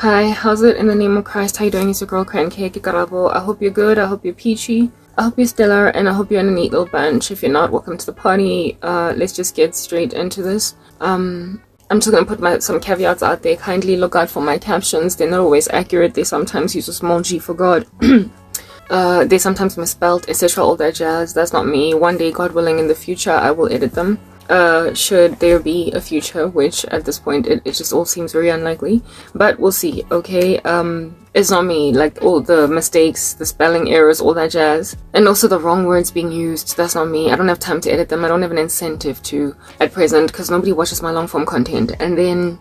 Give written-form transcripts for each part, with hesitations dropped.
Hi, how's it in the name of Christ? How you doing? It's your girl Cake Karabo. I hope you're good. I hope you're peachy. I hope you're stellar, and I hope you're in a neat little bunch. If you're not, welcome to the party. Let's just get straight into this. I'm just gonna put some caveats out there. Kindly look out for my captions. They're not always accurate. They sometimes use a small g for God. They sometimes misspelled, etc. All that jazz. That's not me. One day, God willing, in the future, I will edit them. Should there be a future, which at this point it just all seems very unlikely, but we'll see. Okay, it's not me. Like all the mistakes, the spelling errors, all that jazz, and also the wrong words being used, that's not me. I don't have time to edit them. I don't have an incentive to at present, because nobody watches my long form content. And then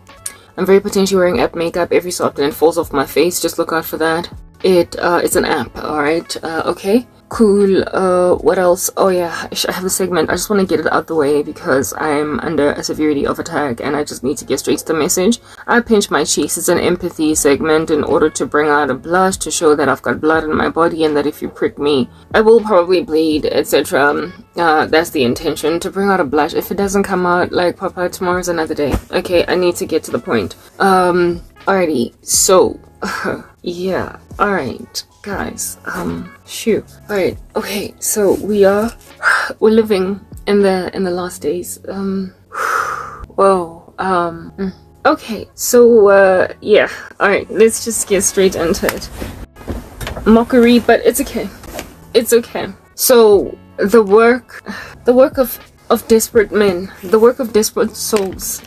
I'm very potentially wearing app makeup every so often. It falls off my face. Just look out for that. It's an app. All right. Okay. Cool. What else? Oh yeah, I have a segment. I just want to get it out the way because I'm under a severity of attack and I just need to get straight to the message. I pinch my cheeks. It's an empathy segment in order to bring out a blush to show that I've got blood in my body and that if you prick me, I will probably bleed, etc. That's the intention, to bring out a blush. If it doesn't come out, like, Papa, tomorrow's another day. Okay, I need to get to the point. Alrighty, so, yeah, alright. Guys, shoot. Alright, okay, so we're living in the last days. Okay, so yeah, alright, let's just get straight into it. Mockery, but it's okay. It's okay. So the work of desperate men, the work of desperate souls.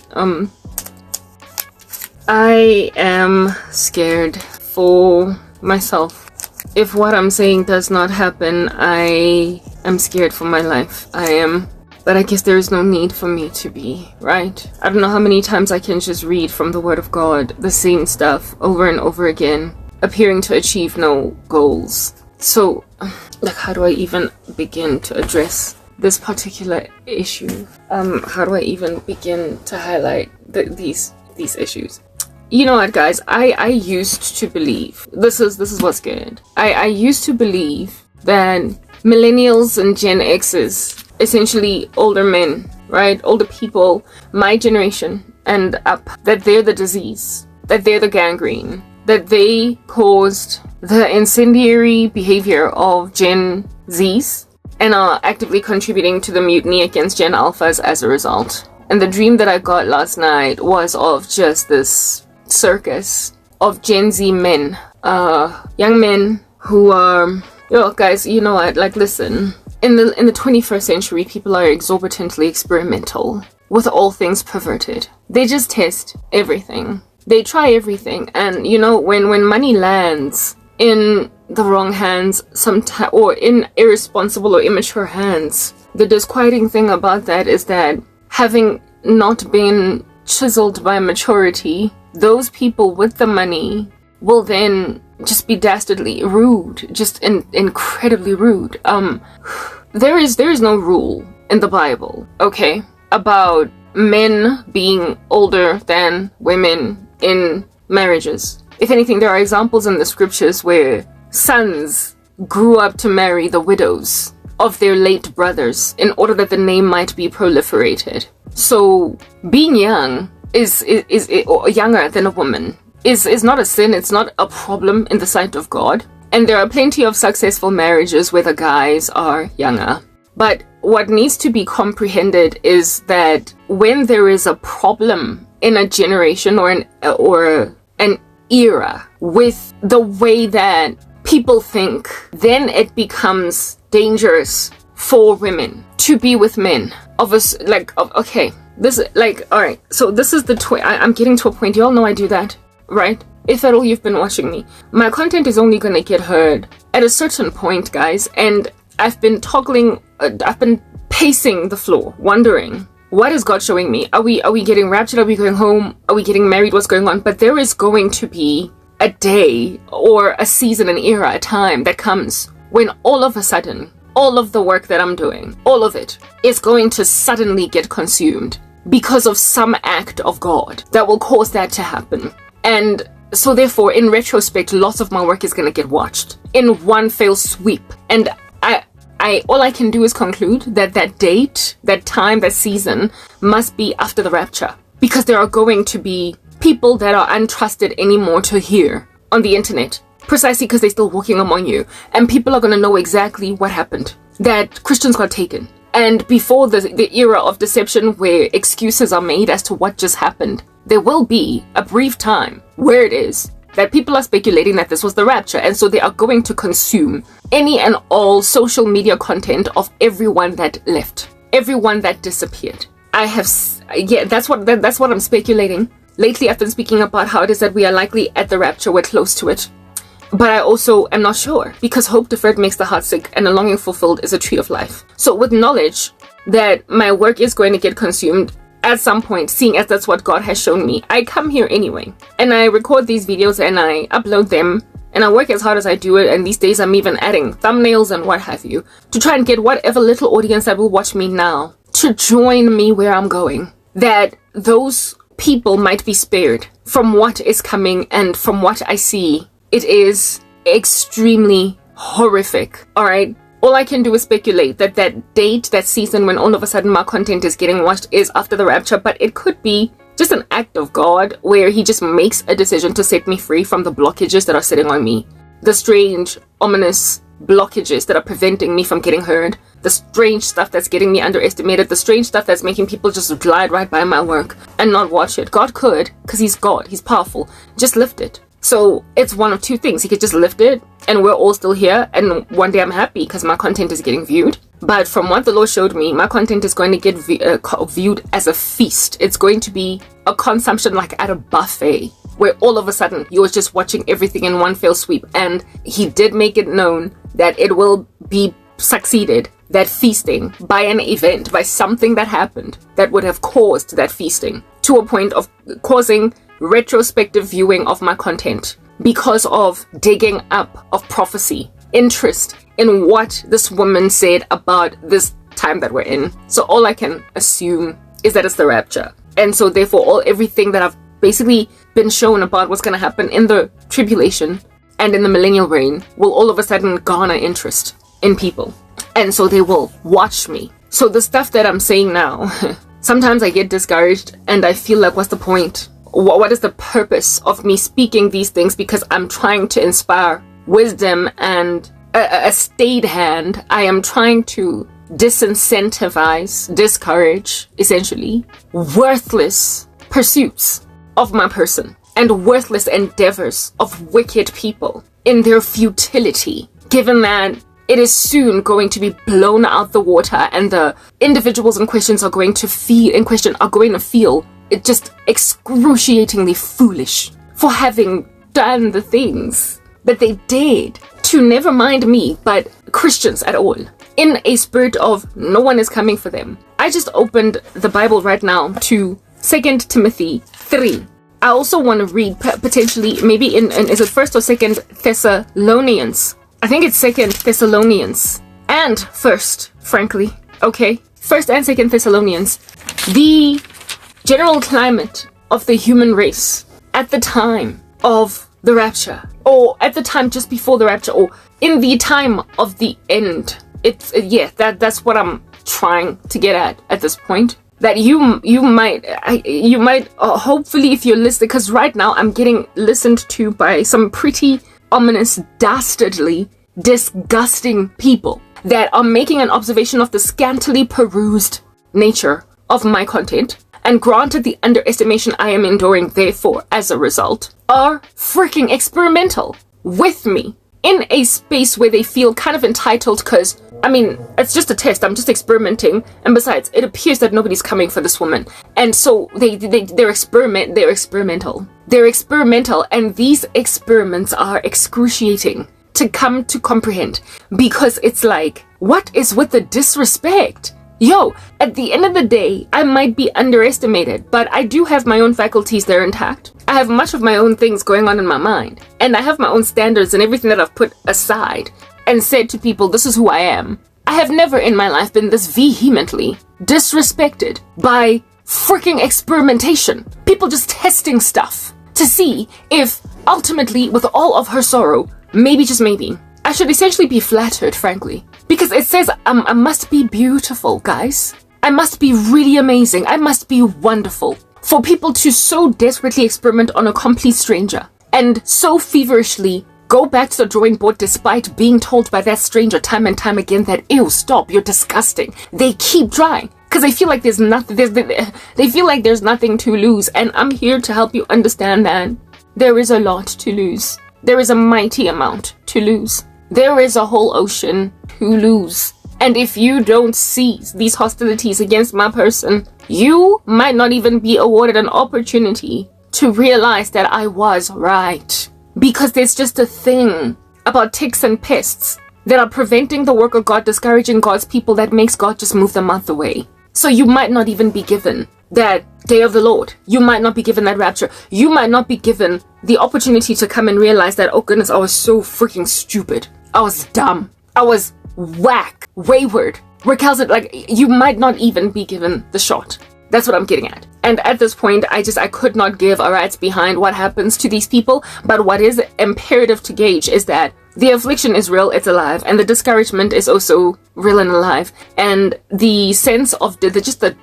I am scared for myself. If what I'm saying does not happen, I am scared for my life. I am. But I guess there is no need for me to be, right? I don't know how many times I can just read from the Word of God the same stuff over and over again, appearing to achieve no goals. So, like, how do I even begin to address this particular issue? How do I even begin to highlight these issues? You know what, guys, I used to believe, this is what's good. I used to believe that millennials and Gen X's, essentially older men, right? Older people, my generation and up, that they're the disease, that they're the gangrene, that they caused the incendiary behavior of Gen Z's and are actively contributing to the mutiny against Gen Alphas as a result. And the dream that I got last night was of just this circus of Gen Z men, young men who are, guys, you know what, like, listen, in the 21st century, people are exorbitantly experimental with all things perverted. They just test everything. They try everything, and when money lands in the wrong hands, or in irresponsible or immature hands, the disquieting thing about that is that having not been chiseled by maturity, those people with the money will then just be dastardly rude, just incredibly rude. There is no rule in the Bible, okay, about men being older than women in marriages. If anything, there are examples in the scriptures where sons grew up to marry the widows of their late brothers in order that the name might be proliferated. So being young is or younger than a woman is not a sin. It's not a problem in the sight of God. And there are plenty of successful marriages where the guys are younger. But what needs to be comprehended is that when there is a problem in a generation or an era with the way that people think, then it becomes dangerous for women to be with men alright, so this is I'm getting to a point. You all know I do that, right? If at all you've been watching me, my content is only gonna get heard at a certain point, guys, and I've been pacing the floor, wondering, what is God showing me? Are we getting raptured? Are we going home? Are we getting married? What's going on? But there is going to be a day or a season, an era, a time that comes when all of a sudden, all of the work that I'm doing, all of it is going to suddenly get consumed because of some act of God that will cause that to happen. And so therefore, in retrospect, lots of my work is going to get watched in one fell sweep. And all I can do is conclude that that date, that time, that season must be after the rapture, because there are going to be people that are untrusted anymore to hear on the internet, precisely because they're still walking among you. And people are going to know exactly what happened, that Christians got taken. And before the era of deception where excuses are made as to what just happened, there will be a brief time where it is that people are speculating that this was the rapture. And so they are going to consume any and all social media content of everyone that left, everyone that disappeared. That's what I'm speculating. Lately, I've been speaking about how it is that we are likely at the rapture, we're close to it. But I also am not sure, because hope deferred makes the heart sick and a longing fulfilled is a tree of life. So with knowledge that my work is going to get consumed at some point, seeing as that's what God has shown me, I come here anyway. And I record these videos and I upload them and I work as hard as I do it. And these days I'm even adding thumbnails and what have you to try and get whatever little audience that will watch me now to join me where I'm going. That those people might be spared from what is coming, and from what I see, it is extremely horrific. All right. All I can do is speculate that that date, that season when all of a sudden my content is getting watched is after the rapture, but it could be just an act of God where he just makes a decision to set me free from the blockages that are sitting on me. The strange, ominous blockages that are preventing me from getting heard. The strange stuff that's getting me underestimated. The strange stuff that's making people just glide right by my work and not watch it. God could, because he's God, he's powerful, just lift it. So it's one of two things. He could just lift it and we're all still here, and one day I'm happy because my content is getting viewed. But from what the Lord showed me, my content is going to get viewed as a feast. It's going to be a consumption like at a buffet, where all of a sudden you're just watching everything in one fell sweep. And he did make it known that it will be succeeded, that feasting, by an event, by something that happened that would have caused that feasting to a point of causing retrospective viewing of my content because of digging up of prophecy, interest in what this woman said about this time that we're in. So all I can assume is that it's the rapture. And so therefore everything that I've basically been shown about what's going to happen in the tribulation and in the millennial reign will all of a sudden garner interest in people. And so they will watch me. So the stuff that I'm saying now, sometimes I get discouraged and I feel like, what's the point? What is the purpose of me speaking these things? Because I'm trying to inspire wisdom and a stayed hand. I am trying to disincentivize, discourage, essentially, worthless pursuits of my person and worthless endeavors of wicked people in their futility, given that it is soon going to be blown out the water and the individuals in questions are going to feel it just excruciatingly foolish for having done the things that they did to, never mind me, but Christians at all, in a spirit of no one is coming for them. I just opened the Bible right now to 2 Timothy 3. I also want to read potentially maybe in is it 1st or 2nd Thessalonians? I think it's 2nd Thessalonians and 1st, frankly. Okay, 1st and 2nd Thessalonians. The general climate of the human race at the time of the rapture, or at the time just before the rapture, or in the time of the end. That's what I'm trying to get at this point. That you might hopefully, if you're listening, because right now I'm getting listened to by some pretty ominous, dastardly, disgusting people that are making an observation of the scantily perused nature of my content, and granted the underestimation I am enduring therefore as a result, are freaking experimental with me in a space where they feel kind of entitled because, I mean, it's just a test, I'm just experimenting, and besides, it appears that nobody's coming for this woman, and so they're experimental, and these experiments are excruciating to come to comprehend, because it's like, what is with the disrespect? Yo, at the end of the day, I might be underestimated, but I do have my own faculties that are intact. I have much of my own things going on in my mind, and I have my own standards and everything that I've put aside and said to people, this is who I am. I have never in my life been this vehemently disrespected by freaking experimentation. People just testing stuff to see if ultimately, with all of her sorrow, maybe, just maybe, I should essentially be flattered, frankly. Because it says I must be beautiful, guys. I must be really amazing. I must be wonderful. For people to so desperately experiment on a complete stranger and so feverishly go back to the drawing board despite being told by that stranger time and time again that, ew, stop, you're disgusting. They keep trying because they feel like there's nothing, they feel like there's nothing to lose. And I'm here to help you understand that there is a lot to lose. There is a mighty amount to lose. There is a whole ocean to lose. And if you don't cease these hostilities against my person, you might not even be awarded an opportunity to realize that I was right. Because there's just a thing about ticks and pests that are preventing the work of God, discouraging God's people, that makes God just move them out the way. So you might not even be given that day of the Lord. You might not be given that rapture. You might not be given the opportunity to come and realize that, oh goodness, I was so freaking stupid. I was dumb. I was whack, wayward, recalcitrant. Like, you might not even be given the shot. That's what I'm getting at. And at this point, I could not give a rat's behind what happens to these people. But what is imperative to gauge is that the affliction is real, it's alive, and the discouragement is also real and alive. And the sense of the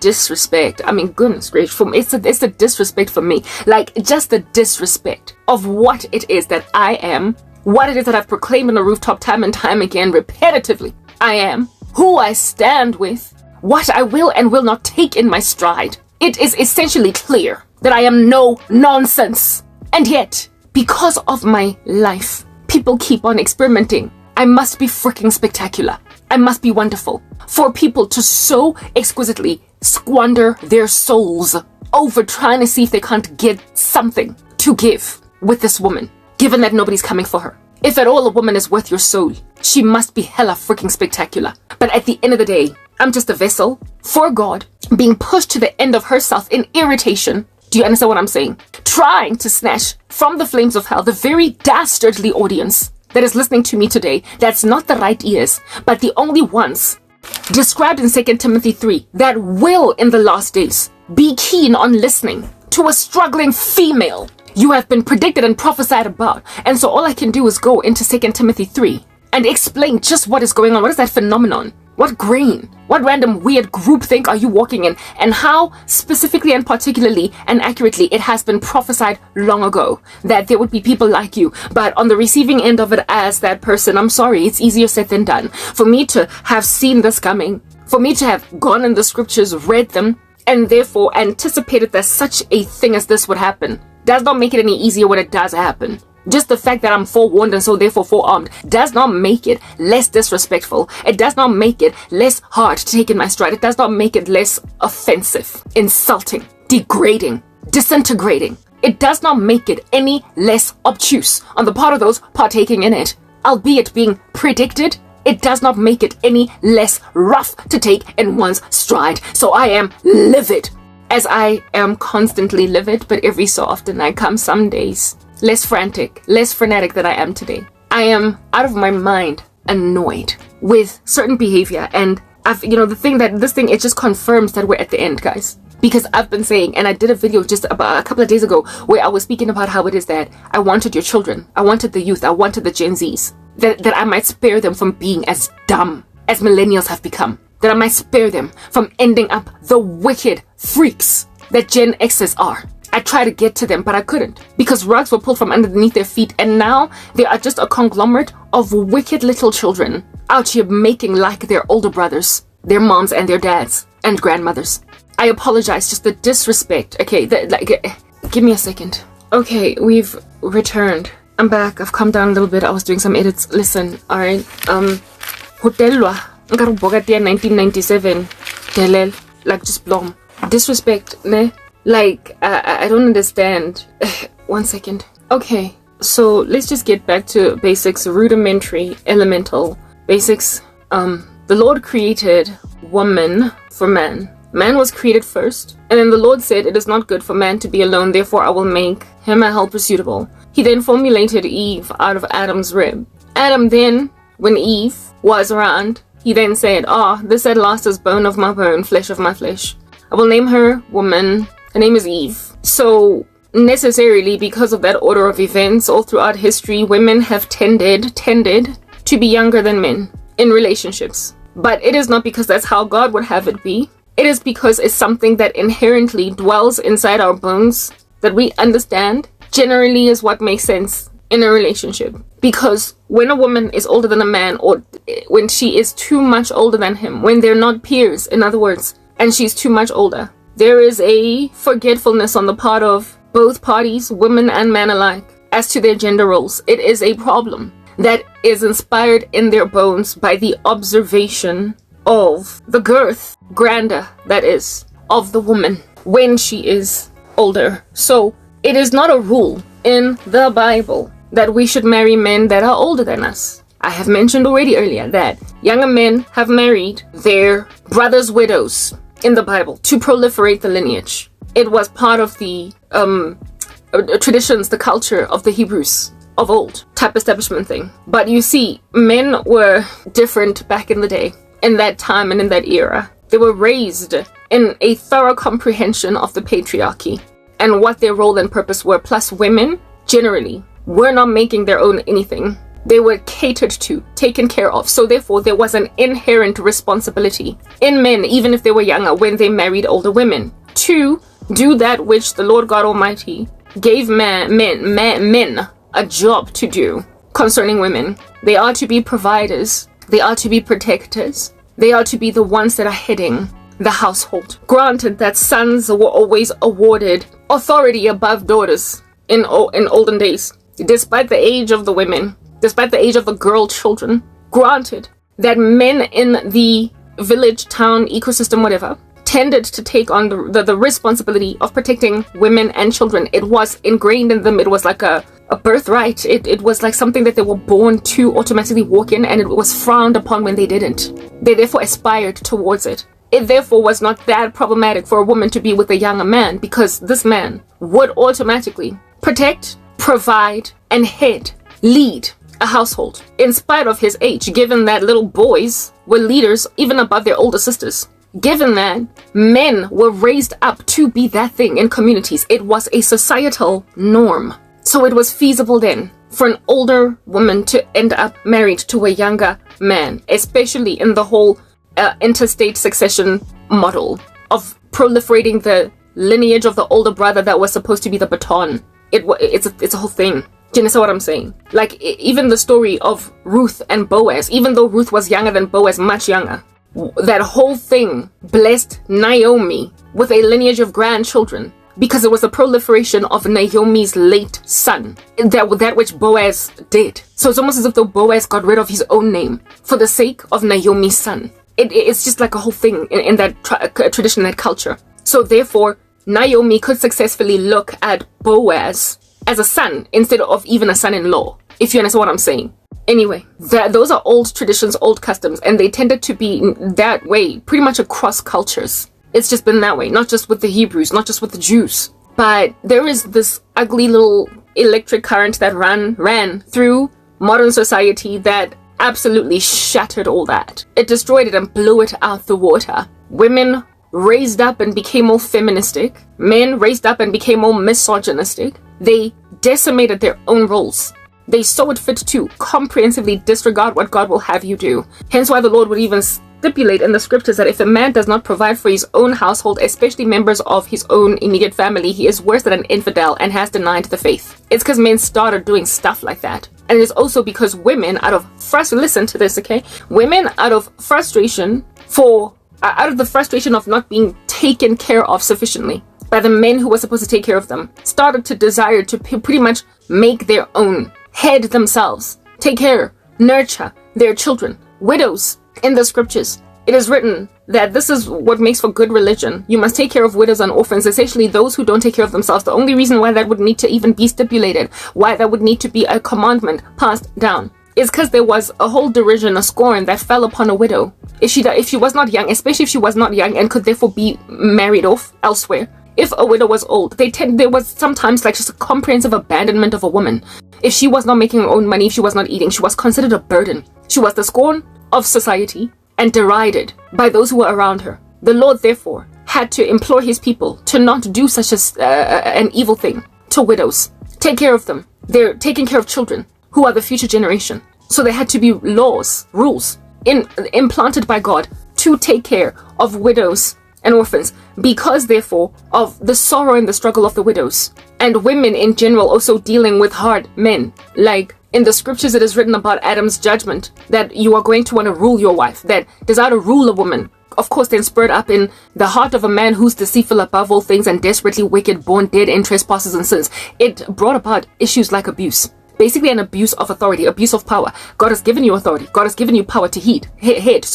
disrespect, I mean, goodness gracious, for me, it's the disrespect for me. Like, just the disrespect of what it is that I am, what it is that I've proclaimed on the rooftop time and time again, repetitively. I am, who I stand with, what I will and will not take in my stride. It is essentially clear that I am no nonsense. And yet, because of my life, people keep on experimenting. I must be freaking spectacular. I must be wonderful. For people to so exquisitely squander their souls over trying to see if they can't get something to give with this woman, given that nobody's coming for her. If at all a woman is worth your soul, she must be hella freaking spectacular. But at the end of the day, I'm just a vessel for God, being pushed to the end of herself in irritation. Do you understand what I'm saying? Trying to snatch from the flames of hell the very dastardly audience that is listening to me today. That's not the right ears, but the only ones described in 2 Timothy 3 that will in the last days be keen on listening to a struggling female you have been predicted and prophesied about. And so all I can do is go into 2 Timothy 3 and explain just what is going on. What is that phenomenon? What grain? What random weird groupthink are you walking in? And how specifically and particularly and accurately it has been prophesied long ago that there would be people like you. But on the receiving end of it as that person, I'm sorry, it's easier said than done. For me to have seen this coming, for me to have gone in the scriptures, read them, and therefore anticipated that such a thing as this would happen, does not make it any easier when it does happen. Just the fact that I'm forewarned and so therefore forearmed does not make it less disrespectful. It does not make it less hard to take in my stride. It does not make it less offensive, insulting, degrading, disintegrating. It does not make it any less obtuse on the part of those partaking in it. Albeit being predicted, it does not make it any less rough to take in one's stride. So I am livid, as I am constantly livid, but every so often I come some days less frantic, less frenetic than I am today. I am out of my mind annoyed with certain behavior, and this thing, it just confirms that we're at the end, guys. Because I've been saying, and I did a video just about a couple of days ago where I was speaking about how it is that I wanted your children, I wanted the youth, I wanted the Gen Zs, that I might spare them from being as dumb as millennials have become, that I might spare them from ending up the wicked freaks that Gen Xers are. I tried to get to them, but I couldn't, because rugs were pulled from underneath their feet, and now they are just a conglomerate of wicked little children out here making like their older brothers, their moms and their dads and grandmothers. I apologize, just the disrespect. Okay, give me a second. Okay, we've returned. I'm back. I've calmed down a little bit. I was doing some edits. Listen, alright. Hotelwa. 1997. Delel. Like, just blom. Disrespect, ne? Like, I don't understand. One second. Okay, so let's just get back to basics, rudimentary, elemental basics. The Lord created woman for man. Man was created first, and then the Lord said, it is not good for man to be alone, therefore I will make him a helper suitable. He then formulated Eve out of Adam's rib. Adam then, when Eve was around, he then said, this at last is bone of my bone, flesh of my flesh. I will name her woman. Her name is Eve. So necessarily, because of that order of events all throughout history, women have tended to be younger than men in relationships. But it is not because that's how God would have it be. It is because it's something that inherently dwells inside our bones that we understand generally is what makes sense in a relationship. Because when a woman is older than a man, or when she is too much older than him, when they're not peers, in other words, and she's too much older, there is a forgetfulness on the part of both parties, women and men alike, as to their gender roles. It is a problem that is inspired in their bones by the observation of the girth, grander, that is, of the woman when she is older. So it is not a rule in the Bible that we should marry men that are older than us. I have mentioned already earlier that younger men have married their brothers' widows in the Bible to proliferate the lineage. It was part of the traditions, the culture of the Hebrews of old type establishment thing. But you see, men were different back in the day, in that time and in that era. They were raised in a thorough comprehension of the patriarchy and what their role and purpose were. Plus, women generally were not making their own anything. They were catered to, taken care of. So therefore, there was an inherent responsibility in men, even if they were younger, when they married older women, to do that which the Lord God Almighty gave men a job to do concerning women. They are to be providers. They are to be protectors. They are to be the ones that are heading the household. Granted that sons were always awarded authority above daughters in olden days, despite the age of the women, despite the age of the girl children. Granted that men in the village, town, ecosystem, whatever, tended to take on the responsibility of protecting women and children. It was ingrained in them. It was like a birthright. It was like something that they were born to automatically walk in, and it was frowned upon when they didn't. They therefore aspired towards it. It therefore was not that problematic for a woman to be with a younger man, because this man would automatically protect, provide, and lead a household in spite of his age, given that little boys were leaders even above their older sisters. Given that men were raised up to be that thing in communities, it was a societal norm. So it was feasible then for an older woman to end up married to a younger man, especially in the whole interstate succession model of proliferating the lineage of the older brother that was supposed to be the baton. It's a whole thing. Do you understand what I'm saying? Like, even the story of Ruth and Boaz, even though Ruth was younger than Boaz, much younger, that whole thing blessed Naomi with a lineage of grandchildren because it was a proliferation of Naomi's late son, that which Boaz did. So it's almost as if though Boaz got rid of his own name for the sake of Naomi's son. It's just like a whole thing in that tradition, that culture. So therefore, Naomi could successfully look at Boaz as a son instead of even a son-in-law, if you understand what I'm saying. Anyway, those are old traditions, old customs, and they tended to be that way pretty much across cultures. It's just been that way, not just with the Hebrews, not just with the Jews. But there is this ugly little electric current that ran through modern society that absolutely shattered all that. It destroyed it and blew it out the water. Women raised up and became more feministic. Men raised up and became more misogynistic. They decimated their own roles. They saw it fit to comprehensively disregard what God will have you do. Hence why the Lord would even stipulate in the scriptures that if a man does not provide for his own household, especially members of his own immediate family, he is worse than an infidel and has denied the faith. It's because men started doing stuff like that. And it is also because women, listen to this, okay? Women, out of the frustration of not being taken care of sufficiently by the men who were supposed to take care of them, started to desire to pretty much make their own, head themselves, take care, nurture their children. Widows, in the scriptures, it is written that this is what makes for good religion. You must take care of widows and orphans, essentially those who don't take care of themselves. The only reason why that would need to even be stipulated, why that would need to be a commandment passed down, is because there was a whole derision, a scorn that fell upon a widow. If she was not young, especially if she was not young and could therefore be married off elsewhere. If a widow was old, there was sometimes like just a comprehensive abandonment of a woman. If she was not making her own money, if she was not eating, she was considered a burden. She was the scorn of society and derided by those who were around her. The Lord therefore had to implore his people to not do such an evil thing to widows. Take care of them. They're taking care of children who are the future generation. So there had to be laws, rules implanted by God to take care of widows and orphans, because therefore of the sorrow and the struggle of the widows, and women in general also dealing with hard men. Like in the scriptures it is written about Adam's judgment, that you are going to want to rule your wife, that desire to rule a woman, of course then spurred up in the heart of a man who's deceitful above all things and desperately wicked, born dead in trespasses and sins. It brought about issues like abuse. Basically an abuse of authority, abuse of power. God has given you authority. God has given you power to head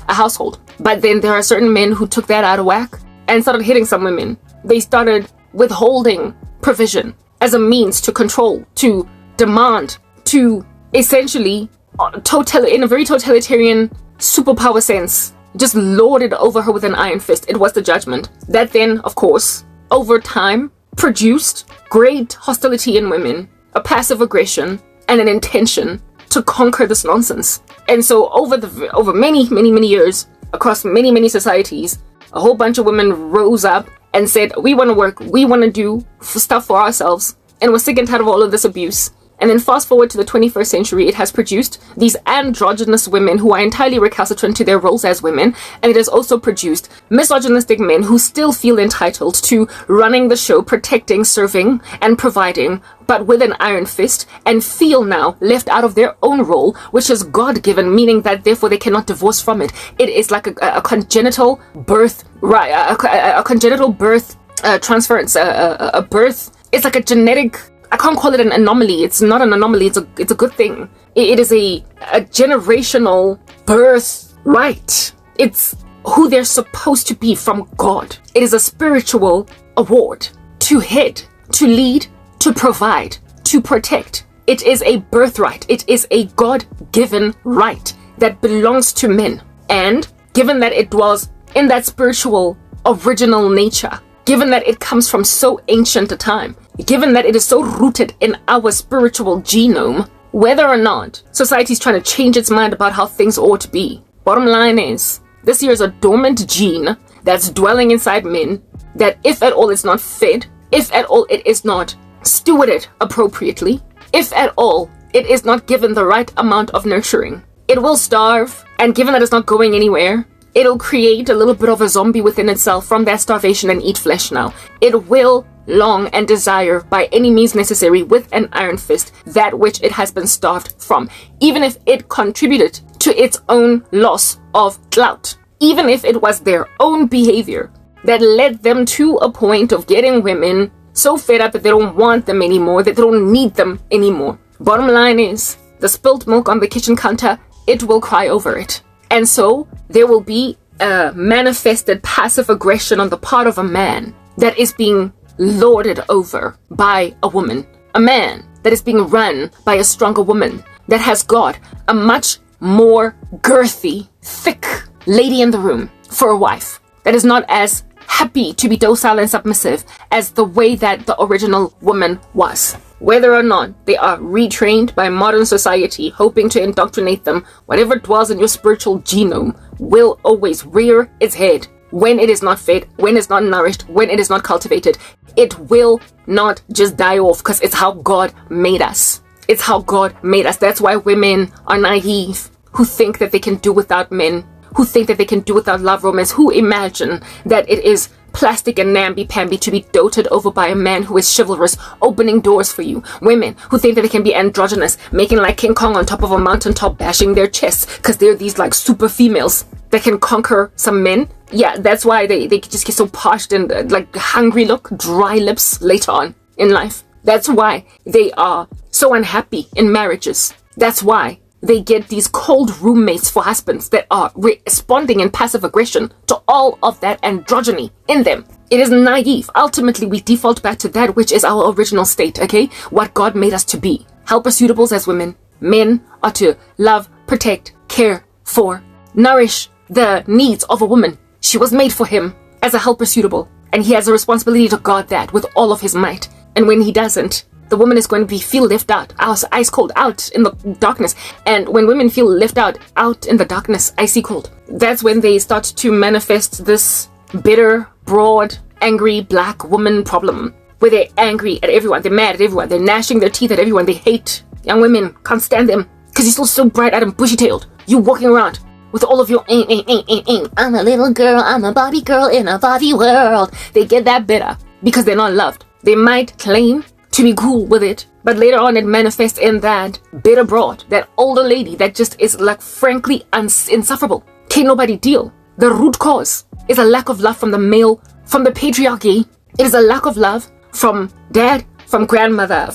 a household. But then there are certain men who took that out of whack and started hitting some women. They started withholding provision as a means to control, to demand, to essentially, in a very totalitarian superpower sense, just lorded over her with an iron fist. It was the judgment. That then, of course, over time, produced great hostility in women, a passive aggression, and an intention to conquer this nonsense. And so over many years, across many societies, a whole bunch of women rose up and said, we want to work, we want to do stuff for ourselves, and we're sick and tired of all of this abuse. And then fast forward to the 21st century, it has produced these androgynous women who are entirely recalcitrant to their roles as women. And it has also produced misogynistic men who still feel entitled to running the show, protecting, serving, and providing, but with an iron fist, and feel now left out of their own role, which is God-given, meaning that therefore they cannot divorce from it. It is like a congenital birth, right? A congenital birth transference, a birth. It's like a genetic. I can't call it an anomaly. It's not an anomaly. It's a good thing. It is a generational birth right. It's who they're supposed to be from God. It is a spiritual award to head, to lead, to provide, to protect. It is a birthright. It is a God-given right that belongs to men. And given that it dwells in that spiritual original nature, given that it comes from so ancient a time, given that it is so rooted in our spiritual genome, whether or not society is trying to change its mind about how things ought to be, bottom line is, this here is a dormant gene that's dwelling inside men that if at all is not fed, if at all it is not stewarded appropriately, if at all it is not given the right amount of nurturing, it will starve. And given that it's not going anywhere, it'll create a little bit of a zombie within itself from that starvation and eat flesh now. It will long and desire by any means necessary with an iron fist that which it has been starved from, even if it contributed to its own loss of clout, even if it was their own behavior that led them to a point of getting women so fed up that they don't want them anymore, that they don't need them anymore. Bottom line is, the spilt milk on the kitchen counter, it will cry over it. And so there will be a manifested passive aggression on the part of a man that is being lorded over by a woman. A man that is being run by a stronger woman that has got a much more girthy, thick lady in the room for a wife that is not as happy to be docile and submissive as the way that the original woman was. Whether or not they are retrained by modern society, hoping to indoctrinate them, whatever dwells in your spiritual genome will always rear its head when it is not fed, when it's not nourished, when it is not cultivated. It will not just die off because it's how God made us. It's how God made us. That's why women are naive, who think that they can do without men, who think that they can do without love romance, who imagine that it is plastic and namby-pamby to be doted over by a man who is chivalrous, opening doors for you. Women who think that they can be androgynous, making like King Kong on top of a mountaintop, bashing their chests because they're these like super females that can conquer some men. Yeah, that's why they just get so parched and like hungry look, dry lips later on in life. That's why they are so unhappy in marriages. That's why they get these cold roommates for husbands that are responding in passive aggression to all of that androgyny in them. It is naive. Ultimately, we default back to that which is our original state, okay? What God made us to be. Helper-suitables as women. Men are to love, protect, care for, nourish the needs of a woman. She was made for him as a helper-suitable, and he has a responsibility to guard that with all of his might. And when he doesn't, the woman is going to feel left out, ice cold, out in the darkness. And when women feel left out in the darkness, icy cold, that's when they start to manifest this bitter, broad, angry black woman problem, where they're angry at everyone, they're mad at everyone, they're gnashing their teeth at everyone, they hate young women, can't stand them, because you're still so bright-eyed and bushy-tailed. You walking around with all of your I'm a little girl, I'm a Barbie girl in a Barbie world. They get that bitter because they're not loved. They might claim to be cool with it, but later on it manifests in that bitter broad, that older lady that just is like frankly insufferable. Can't nobody deal. The root cause is a lack of love from the male, from the patriarchy. It is a lack of love from dad, from grandfather,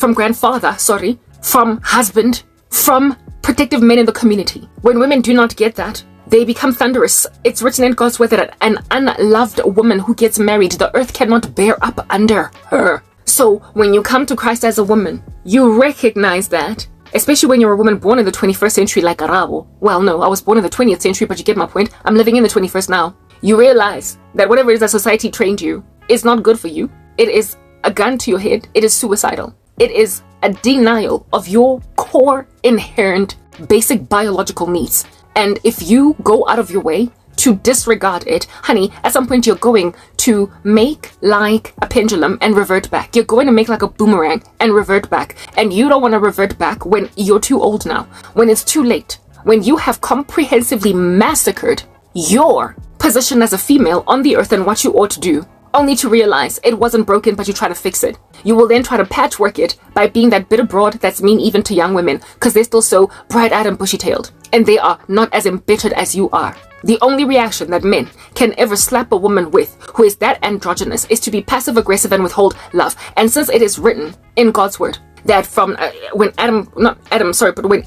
from husband, from protective men in the community. When women do not get that, they become thunderous. It's written in God's word that an unloved woman who gets married, the earth cannot bear up under her. So when you come to Christ as a woman, you recognize that, especially when you're a woman born in the 21st century like Karabo. Well, no, I was born in the 20th century, but you get my point. I'm living in the 21st now. You realize that whatever it is that society trained you is not good for you. It is a gun to your head. It is suicidal. It is a denial of your core, inherent, basic biological needs. And if you go out of your way to disregard it, honey, at some point you're going to make like a pendulum and revert back. You're going to make like a boomerang and revert back. And you don't want to revert back when you're too old now, when it's too late, when you have comprehensively massacred your position as a female on the earth and what you ought to do, only to realize it wasn't broken, but you try to fix it. You will then try to patchwork it by being that bitter broad that's mean even to young women, because they're still so bright-eyed and bushy-tailed, and they are not as embittered as you are. The only reaction that men can ever slap a woman with who is that androgynous is to be passive-aggressive and withhold love. And since it is written in God's word that from when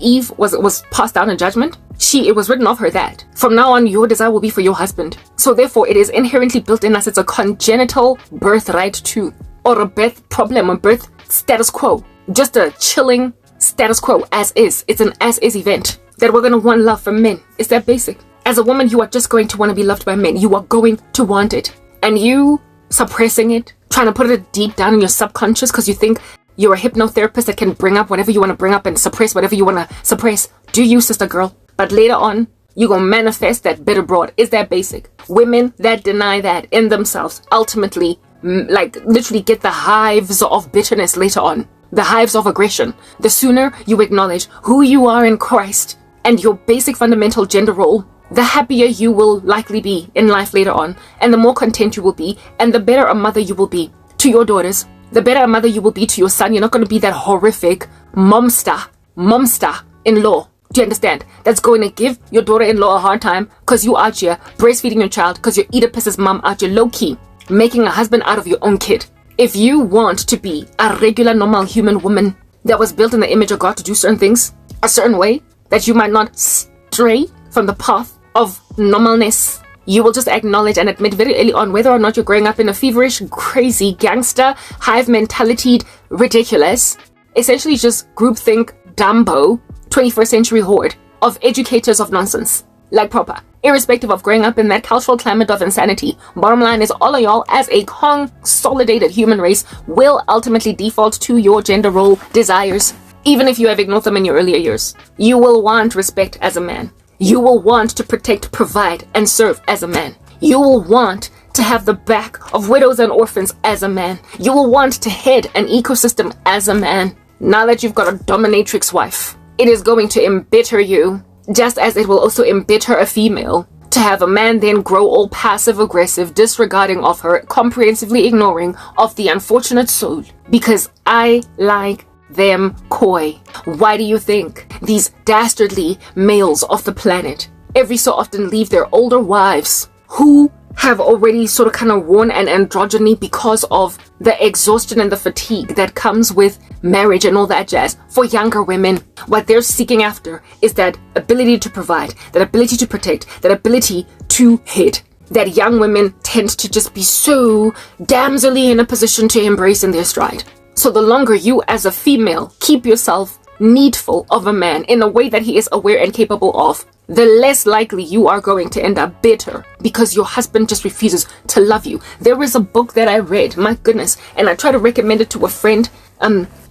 Eve was passed down in judgment, it was written of her that from now on your desire will be for your husband. So therefore it is inherently built in us. It's a congenital birthright too, or a birth problem, a birth status quo, just a chilling status quo as is. It's an as is event that we're going to want love from men. It's that basic. As a woman, you are just going to want to be loved by men. You are going to want it, and you suppressing it, trying to put it deep down in your subconscious because you think you're a hypnotherapist that can bring up whatever you want to bring up and suppress whatever you want to suppress. Do you, sister girl? But later on, you're going to manifest that bitter broad. Is that basic? Women that deny that in themselves ultimately, like literally get the hives of bitterness later on. The hives of aggression. The sooner you acknowledge who you are in Christ and your basic fundamental gender role, the happier you will likely be in life later on, and the more content you will be, and the better a mother you will be to your daughters. The better a mother you will be to your son. You're not going to be that horrific momster-in-law. Do you understand? That's going to give your daughter-in-law a hard time because you out here breastfeeding your child because your Oedipus's mom out here low-key making a husband out of your own kid. If you want to be a regular, normal human woman that was built in the image of God to do certain things a certain way, that you might not stray from the path of normalness, you will just acknowledge and admit very early on whether or not you're growing up in a feverish, crazy, gangster, hive mentality, ridiculous, essentially just groupthink, Dumbo, 21st century horde of educators of nonsense. Like proper. Irrespective of growing up in that cultural climate of insanity, bottom line is all of y'all as a consolidated human race will ultimately default to your gender role desires, even if you have ignored them in your earlier years. You will want respect as a man. You will want to protect, provide, and serve as a man. You will want to have the back of widows and orphans as a man. You will want to head an ecosystem as a man. Now that you've got a dominatrix wife, it is going to embitter you, just as it will also embitter a female, to have a man then grow all passive-aggressive, disregarding of her, comprehensively ignoring of the unfortunate soul, because I like them coy. Why do you think these dastardly males of the planet every so often leave their older wives who have already sort of kind of worn an androgyny because of the exhaustion and the fatigue that comes with marriage and all that jazz? For younger women, what they're seeking after is that ability to provide, that ability to protect, that ability to head, that young women tend to just be so damselly in a position to embrace in their stride. So the longer you as a female keep yourself needful of a man in a way that he is aware and capable of, the less likely you are going to end up bitter because your husband just refuses to love you. There is a book that I read, my goodness, and I tried to recommend it to a friend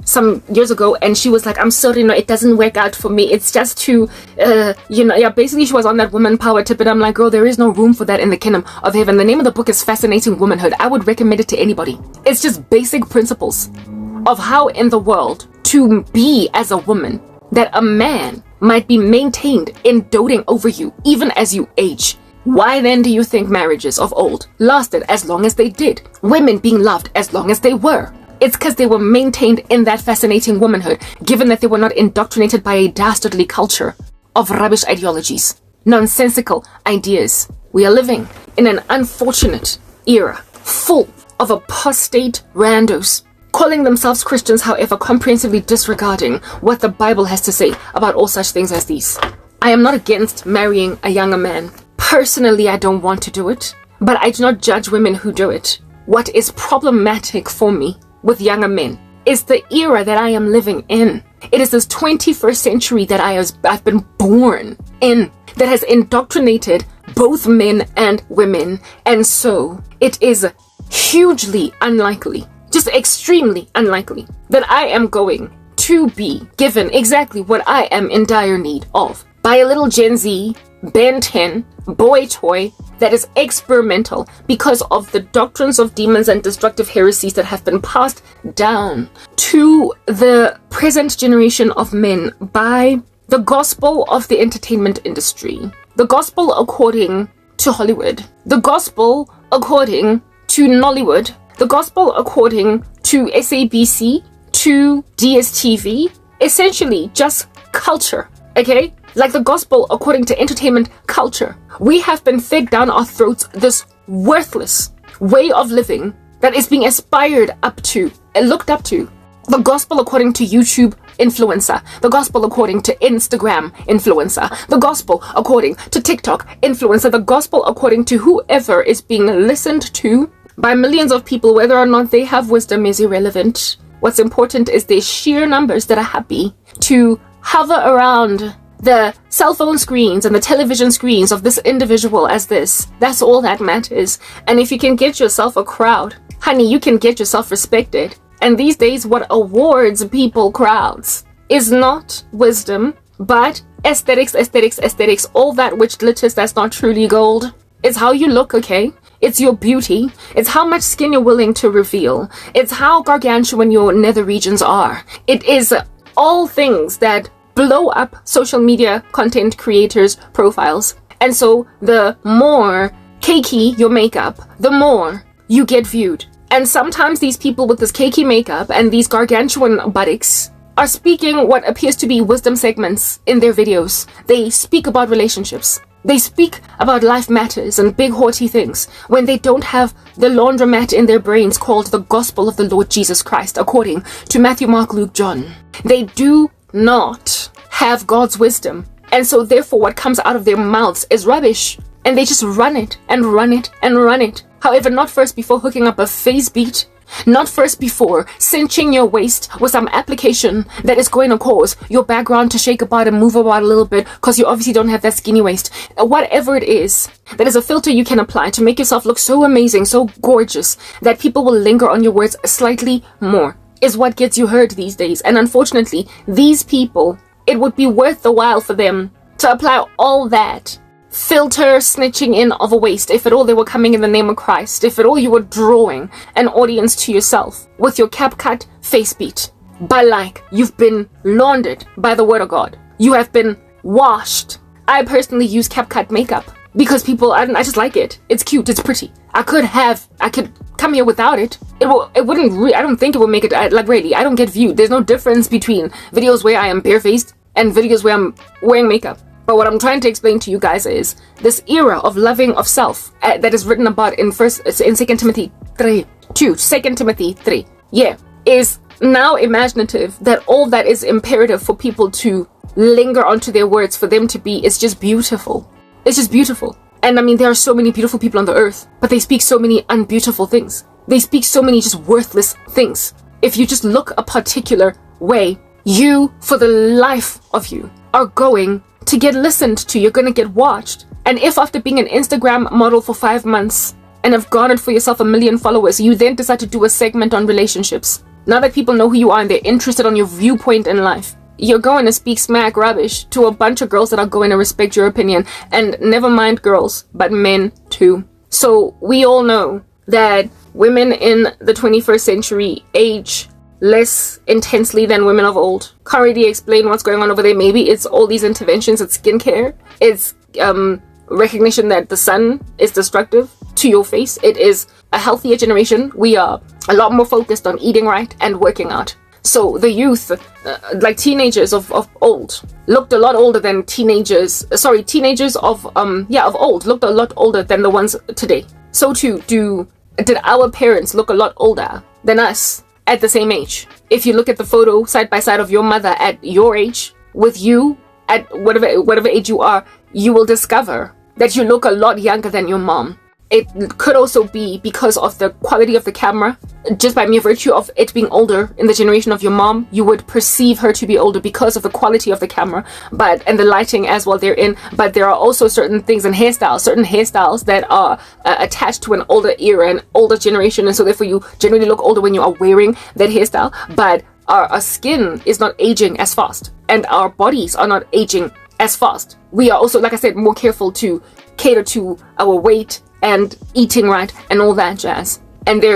some years ago, and she was like, I'm sorry, no, it doesn't work out for me. It's just too, basically she was on that woman power tip, and I'm like, girl, there is no room for that in the kingdom of heaven. The name of the book is Fascinating Womanhood. I would recommend it to anybody. It's just basic principles of how in the world to be as a woman that a man might be maintained in doting over you even as you age. Why then do you think marriages of old lasted as long as they did? Women being loved as long as they were? It's because they were maintained in that fascinating womanhood, given that they were not indoctrinated by a dastardly culture of rubbish ideologies, nonsensical ideas. We are living in an unfortunate era, full of apostate randos, calling themselves Christians, however comprehensively disregarding what the Bible has to say about all such things as these. I am not against marrying a younger man. Personally, I don't want to do it, but I do not judge women who do it. What is problematic for me with younger men is the era that I am living in. It is this 21st century that I've been born in that has indoctrinated both men and women, and so it is hugely unlikely, just extremely unlikely, that I am going to be given exactly what I am in dire need of by a little Gen Z, Ben 10, boy toy that is experimental because of the doctrines of demons and destructive heresies that have been passed down to the present generation of men by the gospel of the entertainment industry, the gospel according to Hollywood, the gospel according to Nollywood, the gospel according to SABC, to DSTV, essentially just culture, okay? Like the gospel according to entertainment culture. We have been fed down our throats this worthless way of living that is being aspired up to and looked up to. The gospel according to YouTube influencer, the gospel according to Instagram influencer, the gospel according to TikTok influencer, the gospel according to whoever is being listened to by millions of people. Whether or not they have wisdom is irrelevant. What's important is the sheer numbers that are happy to hover around the cell phone screens and the television screens of this individual as this. That's all that matters. And if you can get yourself a crowd, honey, you can get yourself respected. And these days, what awards people crowds is not wisdom, but aesthetics, aesthetics, aesthetics. All that which glitters, that's not truly gold. It's how you look, okay? It's your beauty. It's how much skin you're willing to reveal. It's how gargantuan your nether regions are. It is all things that blow up social media content creators' profiles. And so the more cakey your makeup, the more you get viewed. And sometimes these people with this cakey makeup and these gargantuan buttocks are speaking what appears to be wisdom segments in their videos. They speak about relationships. They speak about life matters and big haughty things when they don't have the laundromat in their brains called the gospel of the Lord Jesus Christ according to Matthew, Mark, Luke, John. They do not have God's wisdom, and so therefore what comes out of their mouths is rubbish, and they just run it and run it and run it. However, not first before hooking up a face beat, not first before cinching your waist with some application that is going to cause your background to shake about and move about a little bit because you obviously don't have that skinny waist. Whatever it is, that is a filter you can apply to make yourself look so amazing, so gorgeous, that people will linger on your words slightly more, is what gets you heard these days. And unfortunately, these people, it would be worth the while for them to apply all that filter snitching in of a waist if at all they were coming in the name of Christ, if at all you were drawing an audience to yourself with your cap cut face beat. But like, you've been laundered by the word of God. You have been washed. I personally use cap cut makeup because people, I just like it. It's cute, it's pretty. I could come here without it. I don't think it would make it, like really, I don't get viewed. There's no difference between videos where I am barefaced and videos where I'm wearing makeup. But what I'm trying to explain to you guys is this era of loving of self that is written about in 2 Timothy 3, is now imaginative, that all that is imperative for people to linger onto their words, for them to be, is just beautiful. It's just beautiful. And I mean, there are so many beautiful people on the earth, but they speak so many unbeautiful things. They speak so many just worthless things. If you just look a particular way, you, for the life of you, are going to get listened to. You're going to get watched. And if after being an Instagram model for 5 months and have garnered for yourself 1 million followers, you then decide to do a segment on relationships, now that people know who you are and they're interested on your viewpoint in life, you're going to speak smack rubbish to a bunch of girls that are going to respect your opinion. And never mind girls, but men too. So we all know that women in the 21st century age less intensely than women of old. Can't really explain what's going on over there. Maybe it's all these interventions, it's skincare, it's recognition that the sun is destructive to your face. It is a healthier generation. We are a lot more focused on eating right and working out. So the youth, like teenagers of old, looked a lot older than teenagers of old looked a lot older than the ones today. So too did our parents look a lot older than us at the same age. If you look at the photo side by side of your mother at your age with you at whatever age you are, you will discover that you look a lot younger than your mom. It could also be because of the quality of the camera. Just by mere virtue of it being older in the generation of your mom, you would perceive her to be older because of the quality of the camera, and the lighting as well therein. But there are also certain things and certain hairstyles that are attached to an older era, an older generation, and so therefore you generally look older when you are wearing that hairstyle. But our skin is not aging as fast, and our bodies are not aging as fast. We are also, like I said, more careful to cater to our weight and eating right and all that jazz. And we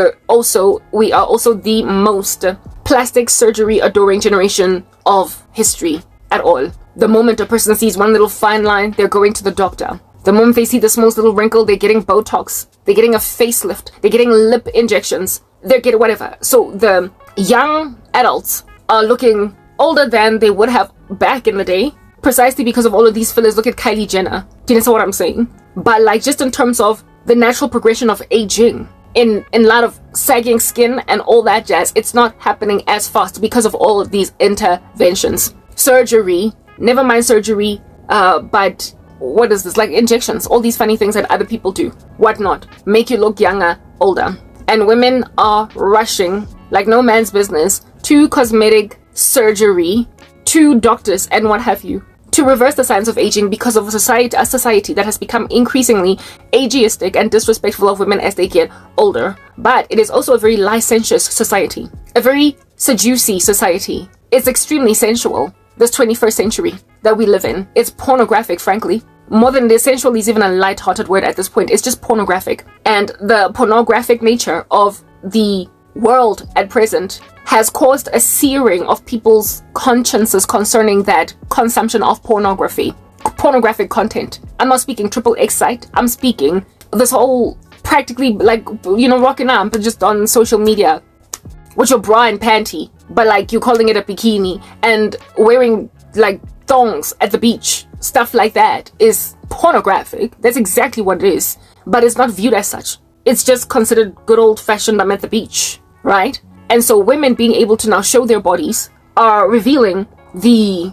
are also the most plastic surgery adoring generation of history at all. The moment a person sees one little fine line, they're going to the doctor. The moment they see the smallest little wrinkle, they're getting Botox, they're getting a facelift, they're getting lip injections, they're getting whatever. So the young adults are looking older than they would have back in the day, precisely because of all of these fillers. Look at Kylie Jenner. Do you know what I'm saying? But like, just in terms of the natural progression of aging, in light of sagging skin and all that jazz, it's not happening as fast because of all of these interventions. Surgery, never mind surgery, but what is this? Like injections, all these funny things that other people do, whatnot, make you look younger, older. And women are rushing like no man's business to cosmetic surgery, to doctors and what have you, to reverse the signs of aging because of a society that has become increasingly ageistic and disrespectful of women as they get older. But it is also a very licentious society, a very seducing society. It's extremely sensual, this 21st century that we live in. It's pornographic, frankly. More than sensual is even a light-hearted word at this point. It's just pornographic. And the pornographic nature of the world at present has caused a searing of people's consciences concerning that consumption of pornographic content. I'm not speaking triple X site. I'm speaking this whole practically like, rocking up just on social media with your bra and panty, but like you're calling it a bikini, and wearing like thongs at the beach. Stuff like that is pornographic. That's exactly what it is. But it's not viewed as such. It's just considered good old-fashioned I'm at the beach, right? And so women being able to now show their bodies are revealing the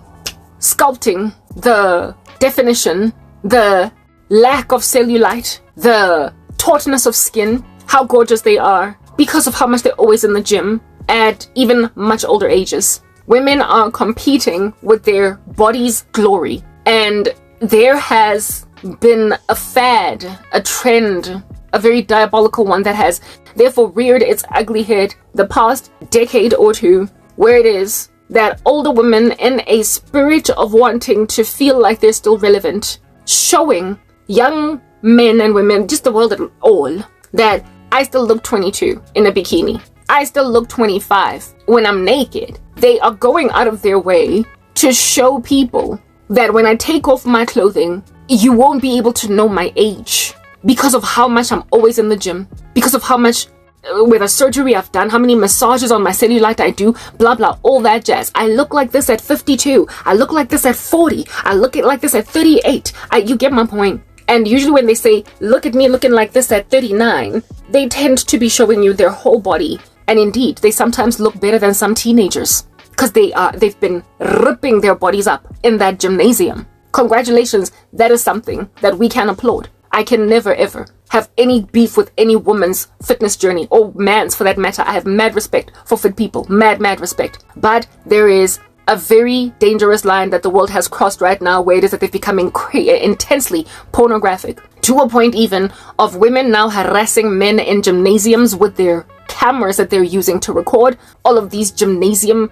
sculpting, the definition, the lack of cellulite, the tautness of skin, how gorgeous they are because of how much they're always in the gym at even much older ages. Women are competing with their body's glory. And there has been a fad, a trend, a very diabolical one that has therefore reared its ugly head the past decade or two, where it is that older women, in a spirit of wanting to feel like they're still relevant, showing young men and women, just the world at all, that I still look 22 in a bikini. I still look 25 when I'm naked. They are going out of their way to show people that when I take off my clothing, you won't be able to know my age because of how much I'm always in the gym, because of how much with a surgery I've done, how many massages on my cellulite I do, blah blah, all that jazz. I look like this at 52. I look like this at 40. I look like this at 38. You get my point. And usually when they say, look at me looking like this at 39, they tend to be showing you their whole body. And indeed, they sometimes look better than some teenagers because they've been ripping their bodies up in that gymnasium. Congratulations, that is something that we can applaud. I can never ever have any beef with any woman's fitness journey, or man's for that matter. I have mad respect for fit people, mad respect. But there is a very dangerous line that the world has crossed right now, where it is that they've become intensely pornographic, to a point even of women now harassing men in gymnasiums with their cameras that they're using to record all of these gymnasium,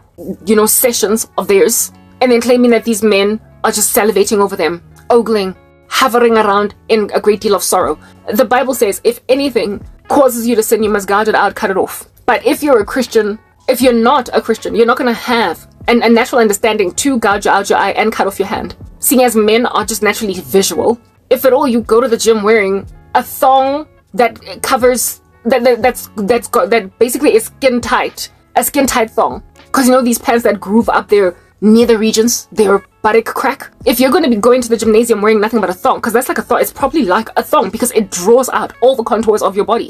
sessions of theirs, and then claiming that these men are just salivating over them, ogling, hovering around in a great deal of sorrow. The Bible says, if anything causes you to sin, you must gouge it out, cut it off. But if you're a Christian If you're not a Christian, you're not going to have a natural understanding to gouge out your eye and cut off your hand. Seeing as men are just naturally visual. If at all you go to the gym wearing a thong that covers, that basically is skin tight, a skin tight thong. Because you know these pants that groove up their nether regions, their buttock crack. If you're going to be going to the gymnasium wearing nothing but a thong, because that's like a thong, it's probably like a thong because it draws out all the contours of your body.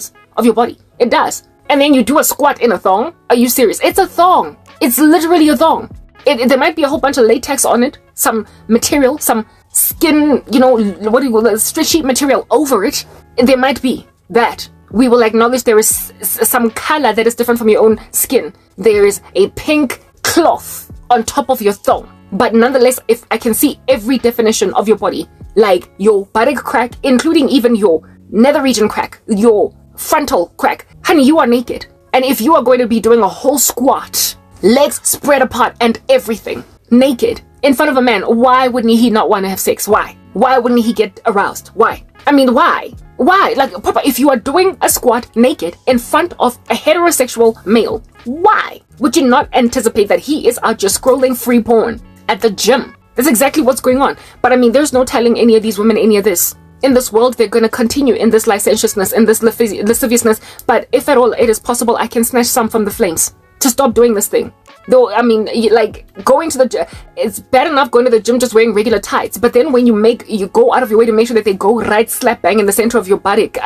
It does. And then you do a squat in a thong. Are you serious? It's a thong. It's literally a thong. There might be a whole bunch of latex on it, some material, some skin, you know, what do you call it, stretchy material over it. There might be that. We will acknowledge there is some color that is different from your own skin. There is a pink cloth on top of your thong. But nonetheless, if I can see every definition of your body, like your buttock crack, including even your nether region crack, your frontal crack, honey, you are naked. And if you are going to be doing a whole squat, legs spread apart and everything, naked, in front of a man, why wouldn't he not want to have sex? Why? Why wouldn't he get aroused? Why? I mean, why? Why? Like, Papa, if you are doing a squat naked in front of a heterosexual male, why would you not anticipate that he is out just scrolling free porn at the gym? That's exactly what's going on. But I mean, there's no telling any of these women any of this. In this world, they're going to continue in this licentiousness, in this lasciviousness. But if at all it is possible, I can snatch some from the flames to stop doing this thing. Though, I mean, like, going to the gym, it's bad enough going to the gym just wearing regular tights. But then when you go out of your way to make sure that they go right slap bang in the center of your buttock,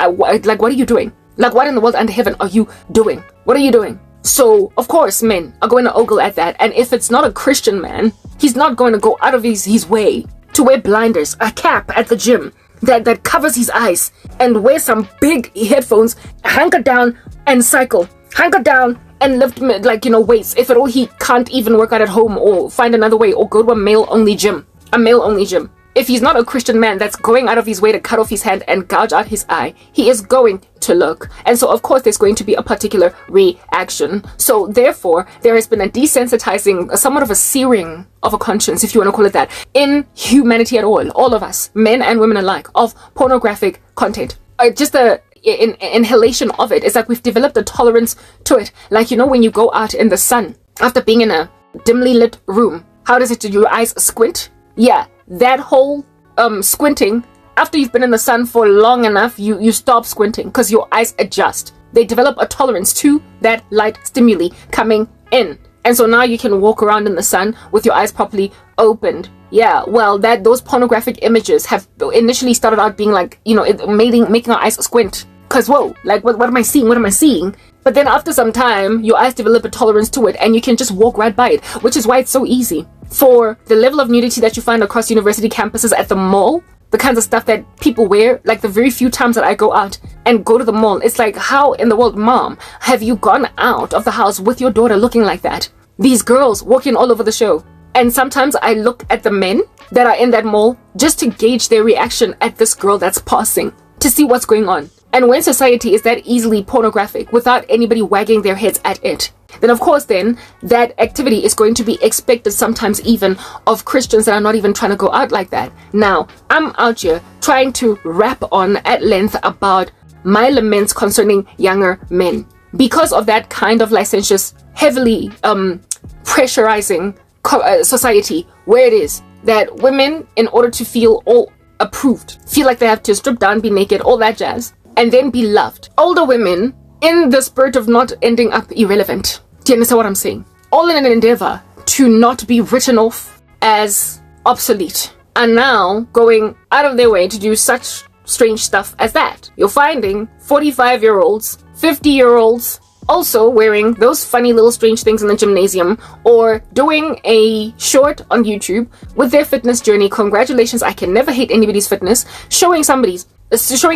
like, what are you doing? Like, what in the world under heaven are you doing? What are you doing? So, of course, men are going to ogle at that. And if it's not a Christian man, he's not going to go out of his way to wear blinders, a cap at the gym that covers his eyes, and wear some big headphones, hunker down and cycle. Hunker down and lift, like, you know, weights. If at all he can't even work out at home or find another way or go to a male-only gym. A male-only gym. If he's not a Christian man that's going out of his way to cut off his hand and gouge out his eye, he is going to look. And so, of course, there's going to be a particular reaction. So, therefore, there has been a desensitizing, somewhat of a searing of a conscience, if you want to call it that, in humanity at all of us, men and women alike, of pornographic content. Just the inhalation of it is like we've developed a tolerance to it. Like, you know, when you go out in the sun after being in a dimly lit room, how does it do? Your eyes squint? Yeah, that whole squinting, after you've been in the sun for long enough, you stop squinting because your eyes adjust. They develop a tolerance to that light stimuli coming in. And so now you can walk around in the sun with your eyes properly opened. Yeah, well, those pornographic images have initially started out being like, you know, making our eyes squint. Because, whoa, like, what am I seeing? What am I seeing? But then after some time, your eyes develop a tolerance to it and you can just walk right by it, which is why it's so easy. For the level of nudity that you find across university campuses at the mall, the kinds of stuff that people wear, like the very few times that I go out and go to the mall, it's like, how in the world, Mom, have you gone out of the house with your daughter looking like that? These girls walking all over the show. And sometimes I look at the men that are in that mall just to gauge their reaction at this girl that's passing, to see what's going on. And when society is that easily pornographic without anybody wagging their heads at it, then of course then that activity is going to be expected sometimes even of Christians that are not even trying to go out like that. Now, I'm out here trying to rap on at length about my laments concerning younger men. Because of that kind of licentious, heavily pressurizing society where it is that women, in order to feel all approved, feel like they have to strip down, be naked, all that jazz, and then be loved. Older women, in the spirit of not ending up irrelevant, do you understand what I'm saying? All in an endeavor to not be written off as obsolete, are now going out of their way to do such strange stuff as that. You're finding 45-year-olds, 50-year-olds, also wearing those funny little strange things in the gymnasium or doing a short on YouTube with their fitness journey. Congratulations, I can never hate anybody's fitness. Showing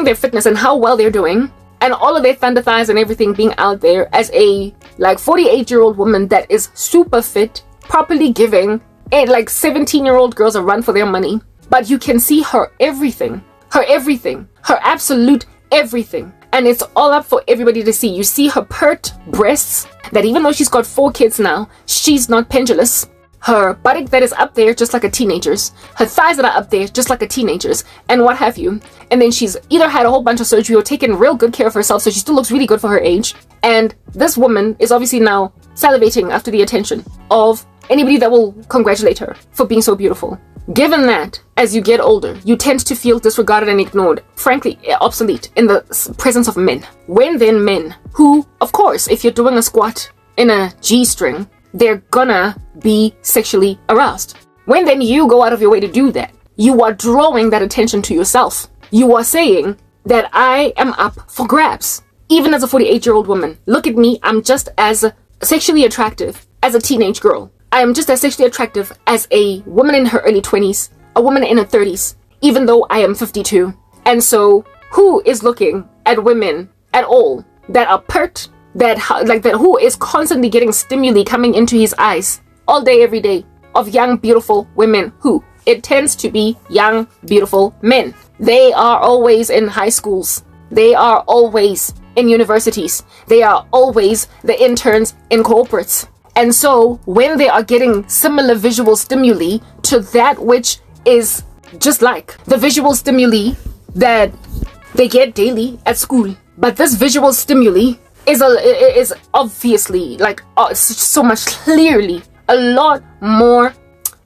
their fitness and how well they're doing, and all of their thunder thighs and everything being out there as a like 48-year-old woman that is super fit, properly giving like 17-year-old girls a run for their money. But you can see her everything, her absolute everything. And it's all up for everybody to see. You see her pert breasts, that even though she's got 4 kids now, she's not pendulous. Her buttock that is up there just like a teenager's. Her thighs that are up there just like a teenager's. And what have you. And then she's either had a whole bunch of surgery or taken real good care of herself, so she still looks really good for her age. And this woman is obviously now salivating after the attention of anybody that will congratulate her for being so beautiful. Given that, as you get older, you tend to feel disregarded and ignored, frankly, obsolete in the presence of men. When then men, who, of course, if you're doing a squat in a G-string, they're gonna be sexually aroused. When then you go out of your way to do that, you are drawing that attention to yourself. You are saying that I am up for grabs. Even as a 48-year-old woman, look at me, I'm just as sexually attractive as a teenage girl. I am just as sexually attractive as a woman in her early 20s, a woman in her 30s, even though I am 52. And so, who is looking at women at all that are pert, that who is constantly getting stimuli coming into his eyes all day, every day, of young, beautiful women who? It tends to be young, beautiful men. They are always in high schools. They are always in universities. They are always the interns in corporates. And so when they are getting similar visual stimuli to that which is just like the visual stimuli that they get daily at school, but this visual stimuli is obviously so much clearly a lot more,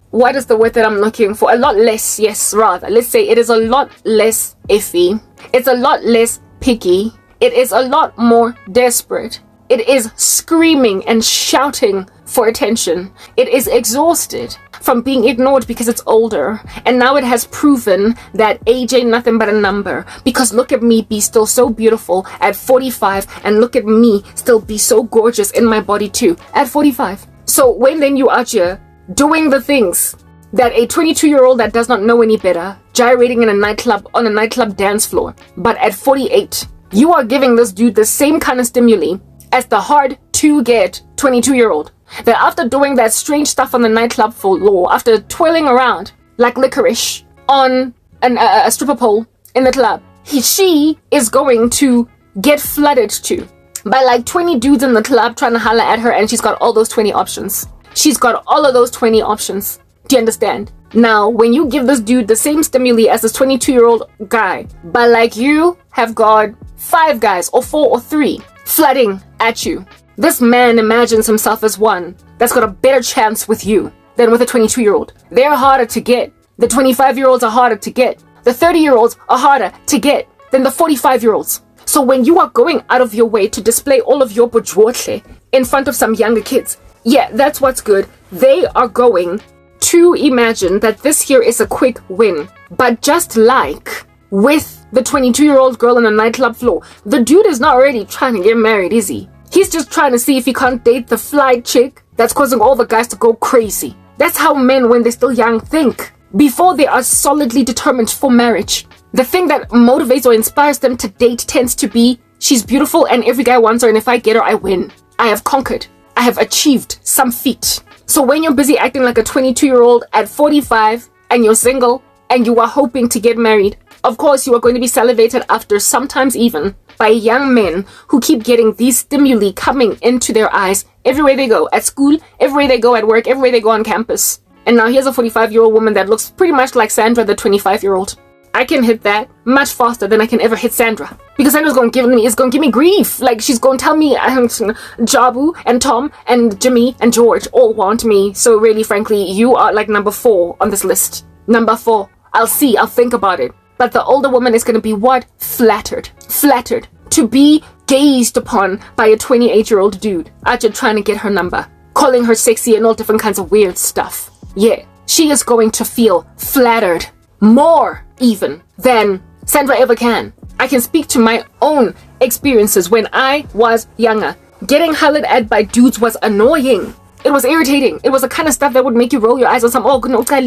what is the word that I'm looking for? A lot less, yes, rather. Let's say it is a lot less iffy. It's a lot less picky. It is a lot more desperate. It is screaming and shouting for attention. It is exhausted from being ignored because it's older. And now it has proven that age ain't nothing but a number. Because look at me be still so beautiful at 45. And look at me still be so gorgeous in my body too at 45. So when then you out here doing the things that a 22-year-old that does not know any better, gyrating in a nightclub on a nightclub dance floor, but at 48, you are giving this dude the same kind of stimuli as the hard to get 22-year-old. That after doing that strange stuff on the nightclub floor, after twirling around like licorice on a stripper pole in the club, she is going to get flooded to by like 20 dudes in the club trying to holler at her, and she's got all those 20 options. She's got all of those 20 options. Do you understand? Now, when you give this dude the same stimuli as this 22-year-old guy, but like you have got 5 guys or 4 or 3 flooding at you, this man imagines himself as one that's got a better chance with you than with a 22-year-old. They're harder to get. The 25-year-olds are harder to get. The 30-year-olds are harder to get than the 45-year-olds. So when you are going out of your way to display all of your bourgeoisie in front of some younger kids, yeah, that's what's good. They are going to imagine that this here is a quick win. But just like with the 22-year-old girl on the nightclub floor, the dude is not already trying to get married, is he? He's just trying to see if he can't date the fly chick that's causing all the guys to go crazy. That's how men, when they're still young, think. Before they are solidly determined for marriage. The thing that motivates or inspires them to date tends to be, she's beautiful and every guy wants her, and if I get her, I win. I have conquered. I have achieved some feat. So when you're busy acting like a 22-year-old at 45 and you're single and you are hoping to get married, of course you are going to be salivated after, sometimes even by young men who keep getting these stimuli coming into their eyes everywhere they go, at school, everywhere they go, at work, everywhere they go on campus. And now here's a 45-year-old woman that looks pretty much like Sandra, the 25-year-old. I can hit that much faster than I can ever hit Sandra. Because Sandra's going to give me grief. Like, she's going to tell me Jabu and Tom and Jimmy and George all want me. So really, frankly, you are like number 4 on this list. Number 4. I'll see. I'll think about it. But the older woman is going to be what? Flattered. Flattered. To be gazed upon by a 28-year-old dude. Out here trying to get her number. Calling her sexy and all different kinds of weird stuff. Yeah. She is going to feel flattered. More even than Sandra ever can. I can speak to my own experiences when I was younger. Getting hollered at by dudes was annoying. It was irritating. It was the kind of stuff that would make you roll your eyes on some, oh, no, I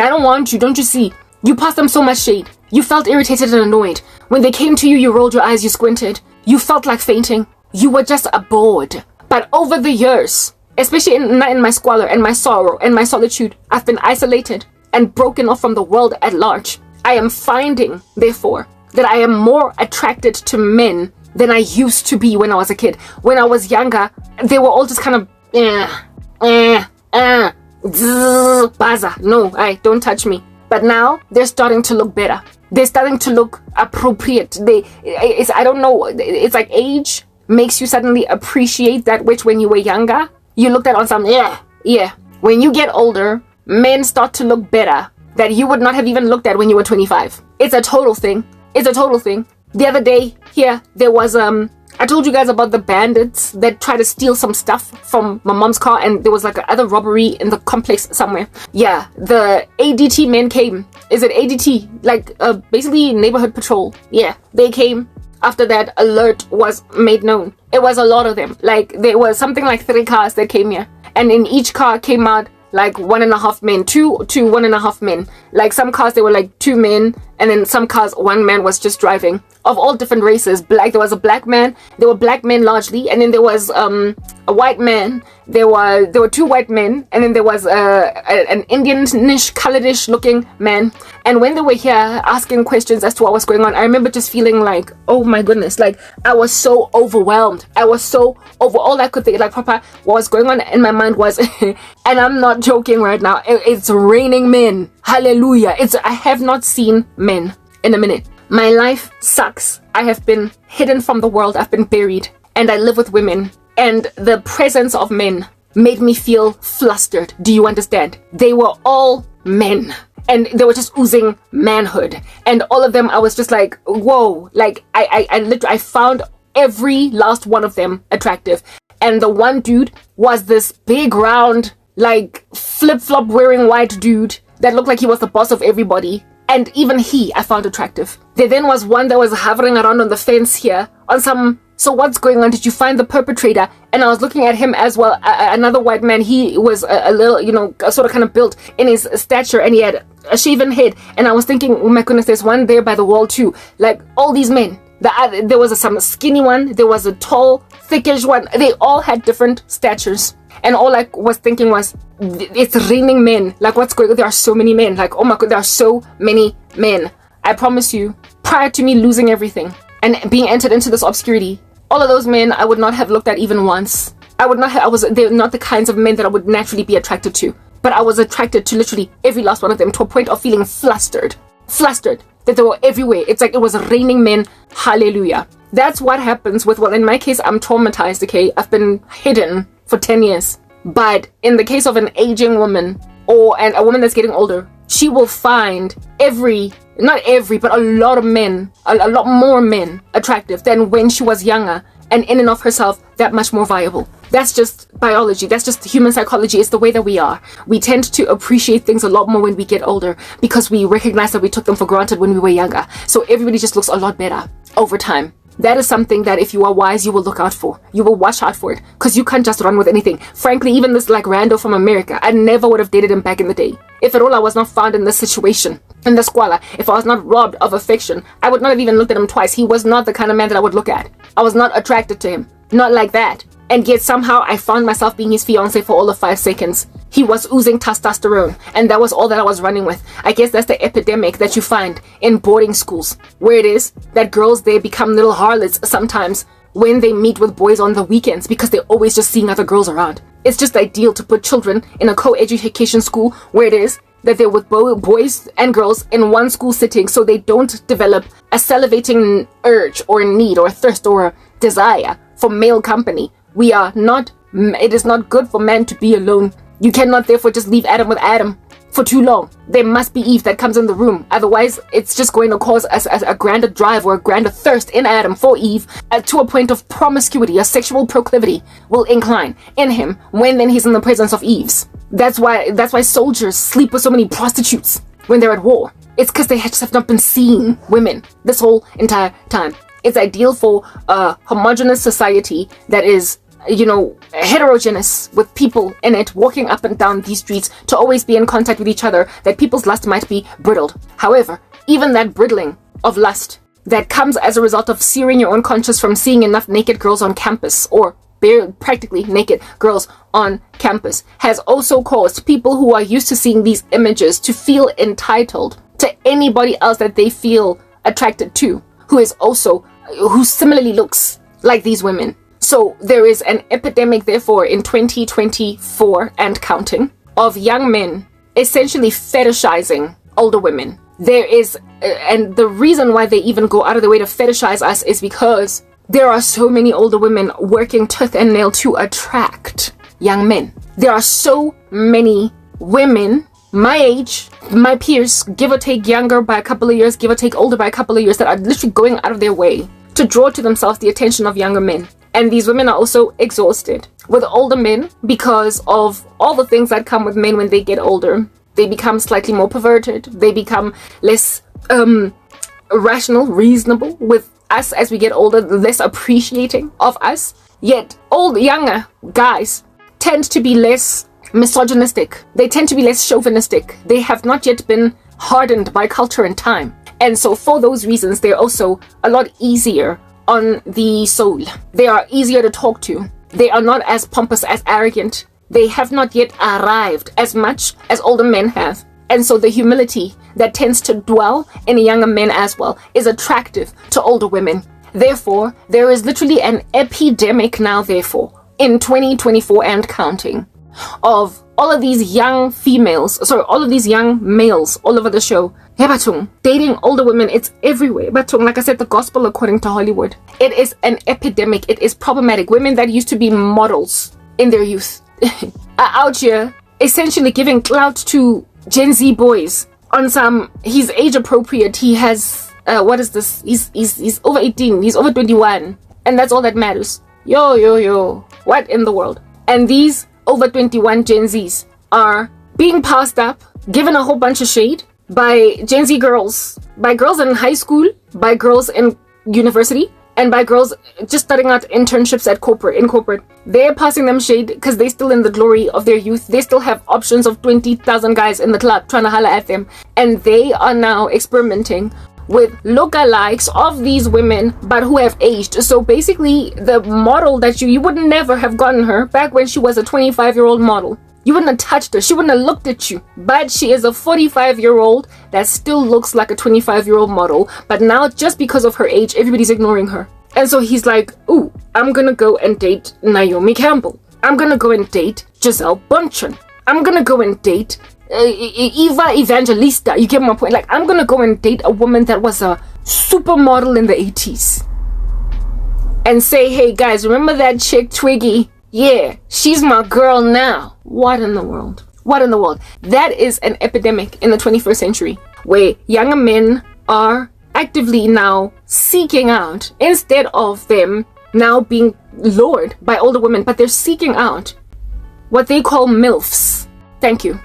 don't want you, don't you see? You passed them so much shade. You felt irritated and annoyed. When they came to you, you rolled your eyes, you squinted. You felt like fainting. You were just bored. But over the years, especially in my squalor and my sorrow and my solitude, I've been isolated and broken off from the world at large. I am finding, therefore, that I am more attracted to men than I used to be when I was a kid. When I was younger, they were all just kind of, baza, no, don't touch me. But now, they're starting to look better. They're starting to look appropriate. I don't know, it's like age makes you suddenly appreciate that which when you were younger, you looked at on some, yeah. When you get older, men start to look better that you would not have even looked at when you were 25. It's a total thing. The other day here, there was, I told you guys about the bandits that tried to steal some stuff from my mom's car, and there was like another robbery in the complex somewhere. Yeah, the ADT men came. Is it ADT? Like, basically neighborhood patrol. Yeah, they came. After that alert was made known. It was a lot of them. Like, there was something like 3 cars that came here. And in each car came out like 1.5 men, 2 to 1.5 men. Like some cars, they were like 2 men, and then some cars, 1 man was just driving. Of all different races. Black, there was a black man. There were black men largely, and then there was a white man. There were 2 white men, and then there was an Indian-ish, colored-ish looking man. And when they were here asking questions as to what was going on, I remember just feeling like, oh my goodness, like I was so overwhelmed. All I could think, like, Papa, what was going on in my mind was, and I'm not joking right now, it's raining men. Hallelujah. I have not seen men in a minute. My life sucks. I have been hidden from the world. I've been buried. And I live with women. And the presence of men made me feel flustered. Do you understand? They were all men. And they were just oozing manhood. And all of them, I was just like, whoa. Like, I found every last one of them attractive. And the one dude was this big, round, like, flip-flop wearing white dude that looked like he was the boss of everybody. And even I found attractive. There then was one that was hovering around on the fence here on some, so what's going on? Did you find the perpetrator? And I was looking at him as well. Another white man, he was a little, sort of kind of built in his stature, and he had a shaven head. And I was thinking, oh my goodness, there's one there by the wall too. Like, all these men. There was some skinny one. There was a tall, thickish one. They all had different statures. And all I was thinking was, it's raining men. Like, what's going on? There are so many men. Like, oh my God, there are so many men. I promise you, prior to me losing everything and being entered into this obscurity, all of those men I would not have looked at even once. They're not the kinds of men that I would naturally be attracted to. But I was attracted to literally every last one of them, to a point of feeling flustered. That they were everywhere. It's like it was raining men. Hallelujah. That's what happens with, well, in my case, I'm traumatized, okay? I've been hidden for 10 years. But in the case of an aging woman, and a woman that's getting older, she will find not every, but a lot of men, a lot more men attractive than when she was younger, and in and of herself, that much more viable. That's just biology. That's just human psychology. It's the way that we are. We tend to appreciate things a lot more when we get older because we recognize that we took them for granted when we were younger. So everybody just looks a lot better over time. That is something that if you are wise, you will look out for. You will watch out for it, because you can't just run with anything. Frankly, even this like rando from America, I never would have dated him back in the day. If at all I was not found in this situation, in the squalor, if I was not robbed of affection, I would not have even looked at him twice. He was not the kind of man that I would look at. I was not attracted to him. Not like that. And yet somehow I found myself being his fiance for all of 5 seconds. He was oozing testosterone, and that was all that I was running with. I guess that's the epidemic that you find in boarding schools, where it is that girls there become little harlots sometimes when they meet with boys on the weekends, because they're always just seeing other girls around. It's just ideal to put children in a co-education school where it is that they're with boys and girls in one school sitting, so they don't develop a salivating urge or need or thirst or desire for male company. It is not good for men to be alone. You cannot therefore just leave Adam with Adam for too long. There must be Eve that comes in the room. Otherwise, it's just going to cause a grander drive or a grander thirst in Adam for Eve, to a point of promiscuity. A sexual proclivity will incline in him when then he's in the presence of Eves. That's why soldiers sleep with so many prostitutes when they're at war. It's because they just have not been seeing women this whole entire time. It's ideal for a homogeneous society that is, heterogeneous, with people in it walking up and down these streets, to always be in contact with each other, that people's lust might be brittled. However, even that brittling of lust that comes as a result of searing your own conscience from seeing enough naked girls on campus, or practically naked girls on campus, has also caused people who are used to seeing these images to feel entitled to anybody else that they feel attracted to, who similarly looks like these women. So there is an epidemic, therefore, in 2024 and counting, of young men essentially fetishizing older women. there is, and the reason why they even go out of the way to fetishize us is because there are so many older women working tooth and nail to attract young men. There are so many women my age, my peers, give or take younger by a couple of years, give or take older by a couple of years, that are literally going out of their way to draw to themselves the attention of younger men. And these women are also exhausted with older men because of all the things that come with men when they get older. They become slightly more perverted. They become less rational, reasonable with us as we get older, less appreciating of us. Yet younger guys tend to be less misogynistic. They tend to be less chauvinistic. They have not yet been hardened by culture and time. And so for those reasons, they're also a lot easier on the soul. They are easier to talk to. They are not as pompous, as arrogant. They have not yet arrived as much as older men have. And so the humility that tends to dwell in younger men as well is attractive to older women. Therefore, there is literally an epidemic now, therefore, in 2024 and counting, of all of these young all of these young males all over the show, dating older women. It's everywhere. Like I said, the gospel according to Hollywood. It is an epidemic. It is problematic. Women that used to be models in their youth are out here essentially giving clout to Gen Z boys on some, he's age appropriate. He has, what is this? He's over 18. He's over 21. And that's all that matters. Yo. What in the world? And these over 21 Gen Zs are being passed up, given a whole bunch of shade by Gen Z girls, by girls in high school, by girls in university, and by girls just starting out internships in corporate. They're passing them shade because they're still in the glory of their youth. They still have options of 20,000 guys in the club trying to holler at them. And they are now experimenting with lookalikes of these women, but who have aged. So basically, the model that you would never have gotten her back when she was a 25-year-old model. You wouldn't have touched her. She wouldn't have looked at you. But she is a 45-year-old that still looks like a 25-year-old model. But now, just because of her age, everybody's ignoring her. And so he's like, ooh, I'm gonna go and date Naomi Campbell. I'm gonna go and date Giselle Bundchen. I'm gonna go and date Eva Evangelista. You get my point? Like, I'm gonna go and date a woman that was a supermodel in the 80s and say, hey guys, remember that chick Twiggy? Yeah, she's my girl now. What in the world? That is an epidemic in the 21st century, where younger men are actively now seeking out, instead of them now being lured by older women, but they're seeking out what they call MILFs. Thank you.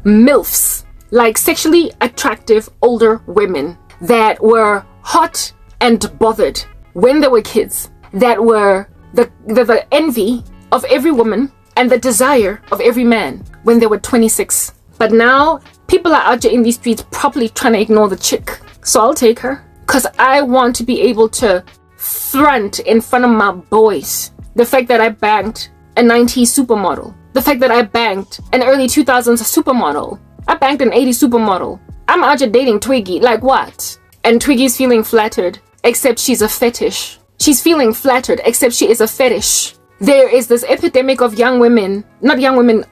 MILFs, like sexually attractive older women that were hot and bothered when they were kids, that were the envy of every woman and the desire of every man when they were 26. But now people are out there in these streets properly trying to ignore the chick. So I'll take her because I want to be able to front in front of my boys the fact that I banged a 90s supermodel. The fact that I banged an early 2000s supermodel. I banged an 80s supermodel. I'm out here dating Twiggy. Like what? And Twiggy's feeling flattered, except she's a fetish. She's feeling flattered, except she is a fetish. There is this epidemic of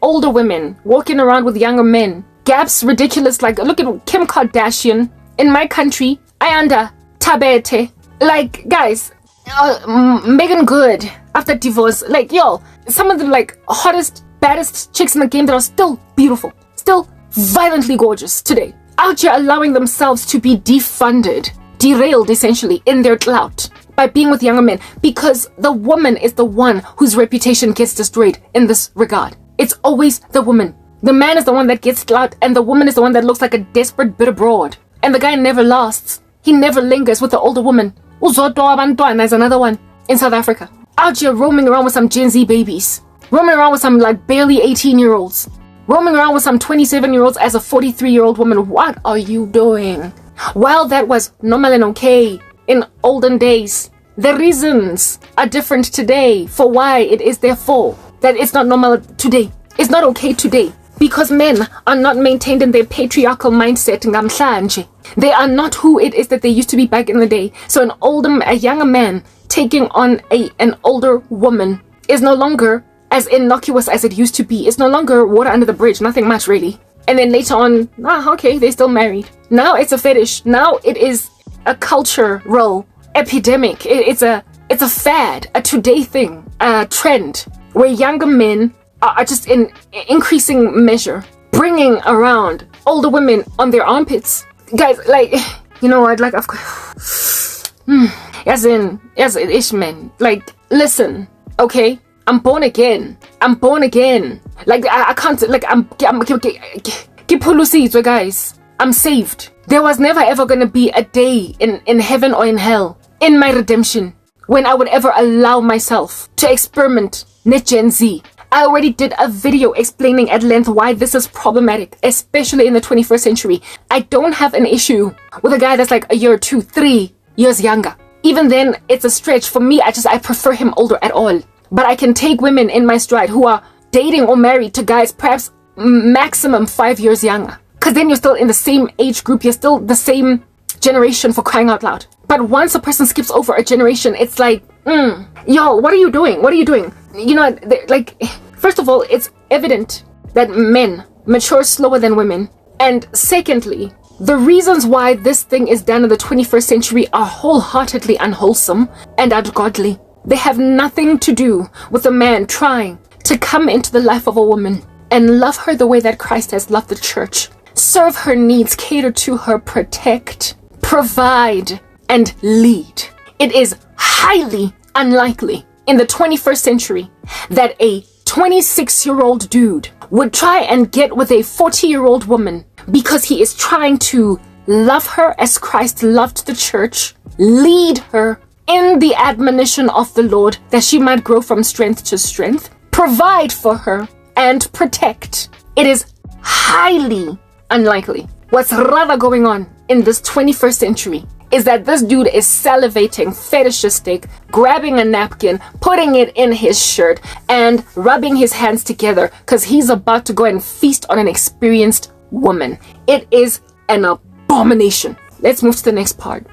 older women walking around with younger men. Gaps ridiculous. Like, look at Kim Kardashian. In my country, Ayanda Tabete. Like, guys, Megan Good after divorce. Like, yo, some of the like hottest, baddest chicks in the game that are still beautiful, still violently gorgeous today, out here allowing themselves to be defunded, derailed essentially in their clout by being with younger men, because the woman is the one whose reputation gets destroyed in this regard. It's always the woman. The man is the one that gets clout, and the woman is the one that looks like a desperate bit abroad. And the guy never lasts. He never lingers with the older woman. Uzoto Abantwana is another one in South Africa. Out here roaming around with some Gen Z babies. Roaming around with some like barely 18-year-olds. Roaming around with some 27-year-olds as a 43-year-old woman. What are you doing? While that was normal and okay in olden days, the reasons are different today for why it is therefore that it's not normal today. It's not okay today. Because men are not maintained in their patriarchal mindset. They are not who it is that they used to be back in the day. So a younger man taking on an older woman is no longer as innocuous as it used to be. It's no longer water under the bridge. Nothing much, really. And then later on, okay, they're still married. Now it's a fetish. Now it is a cultural epidemic. It's a fad, a today thing, a trend where younger men are just in increasing measure bringing around older women on their armpits. Guys, like, you know what? Like, of course, as in Ishman. Like, listen, okay. I'm born again. Like, I can't, like, guys. I'm saved. There was never ever gonna be a day in heaven or in hell in my redemption when I would ever allow myself to experiment net Gen Z. I already did a video explaining at length why this is problematic, especially in the 21st century. I don't have an issue with a guy that's like a year, 2, 3 years younger. Even then, it's a stretch. For me, I prefer him older at all. But I can take women in my stride who are dating or married to guys perhaps maximum 5 years younger. Because then you're still in the same age group. You're still the same generation, for crying out loud. But once a person skips over a generation, it's like, yo, what are you doing? You know, like, first of all, it's evident that men mature slower than women. And secondly, the reasons why this thing is done in the 21st century are wholeheartedly unwholesome and ungodly. They have nothing to do with a man trying to come into the life of a woman and love her the way that Christ has loved the church. Serve her needs, cater to her, protect, provide, and lead. It is highly unlikely in the 21st century that a 26-year-old dude would try and get with a 40-year-old woman because he is trying to love her as Christ loved the church, lead her in the admonition of the Lord that she might grow from strength to strength, provide for her, and protect. It is highly unlikely. What's rather going on in this 21st century is that this dude is salivating, fetishistic, grabbing a napkin, putting it in his shirt, and rubbing his hands together because he's about to go and feast on an experienced woman. It is an abomination. Let's move to the next part.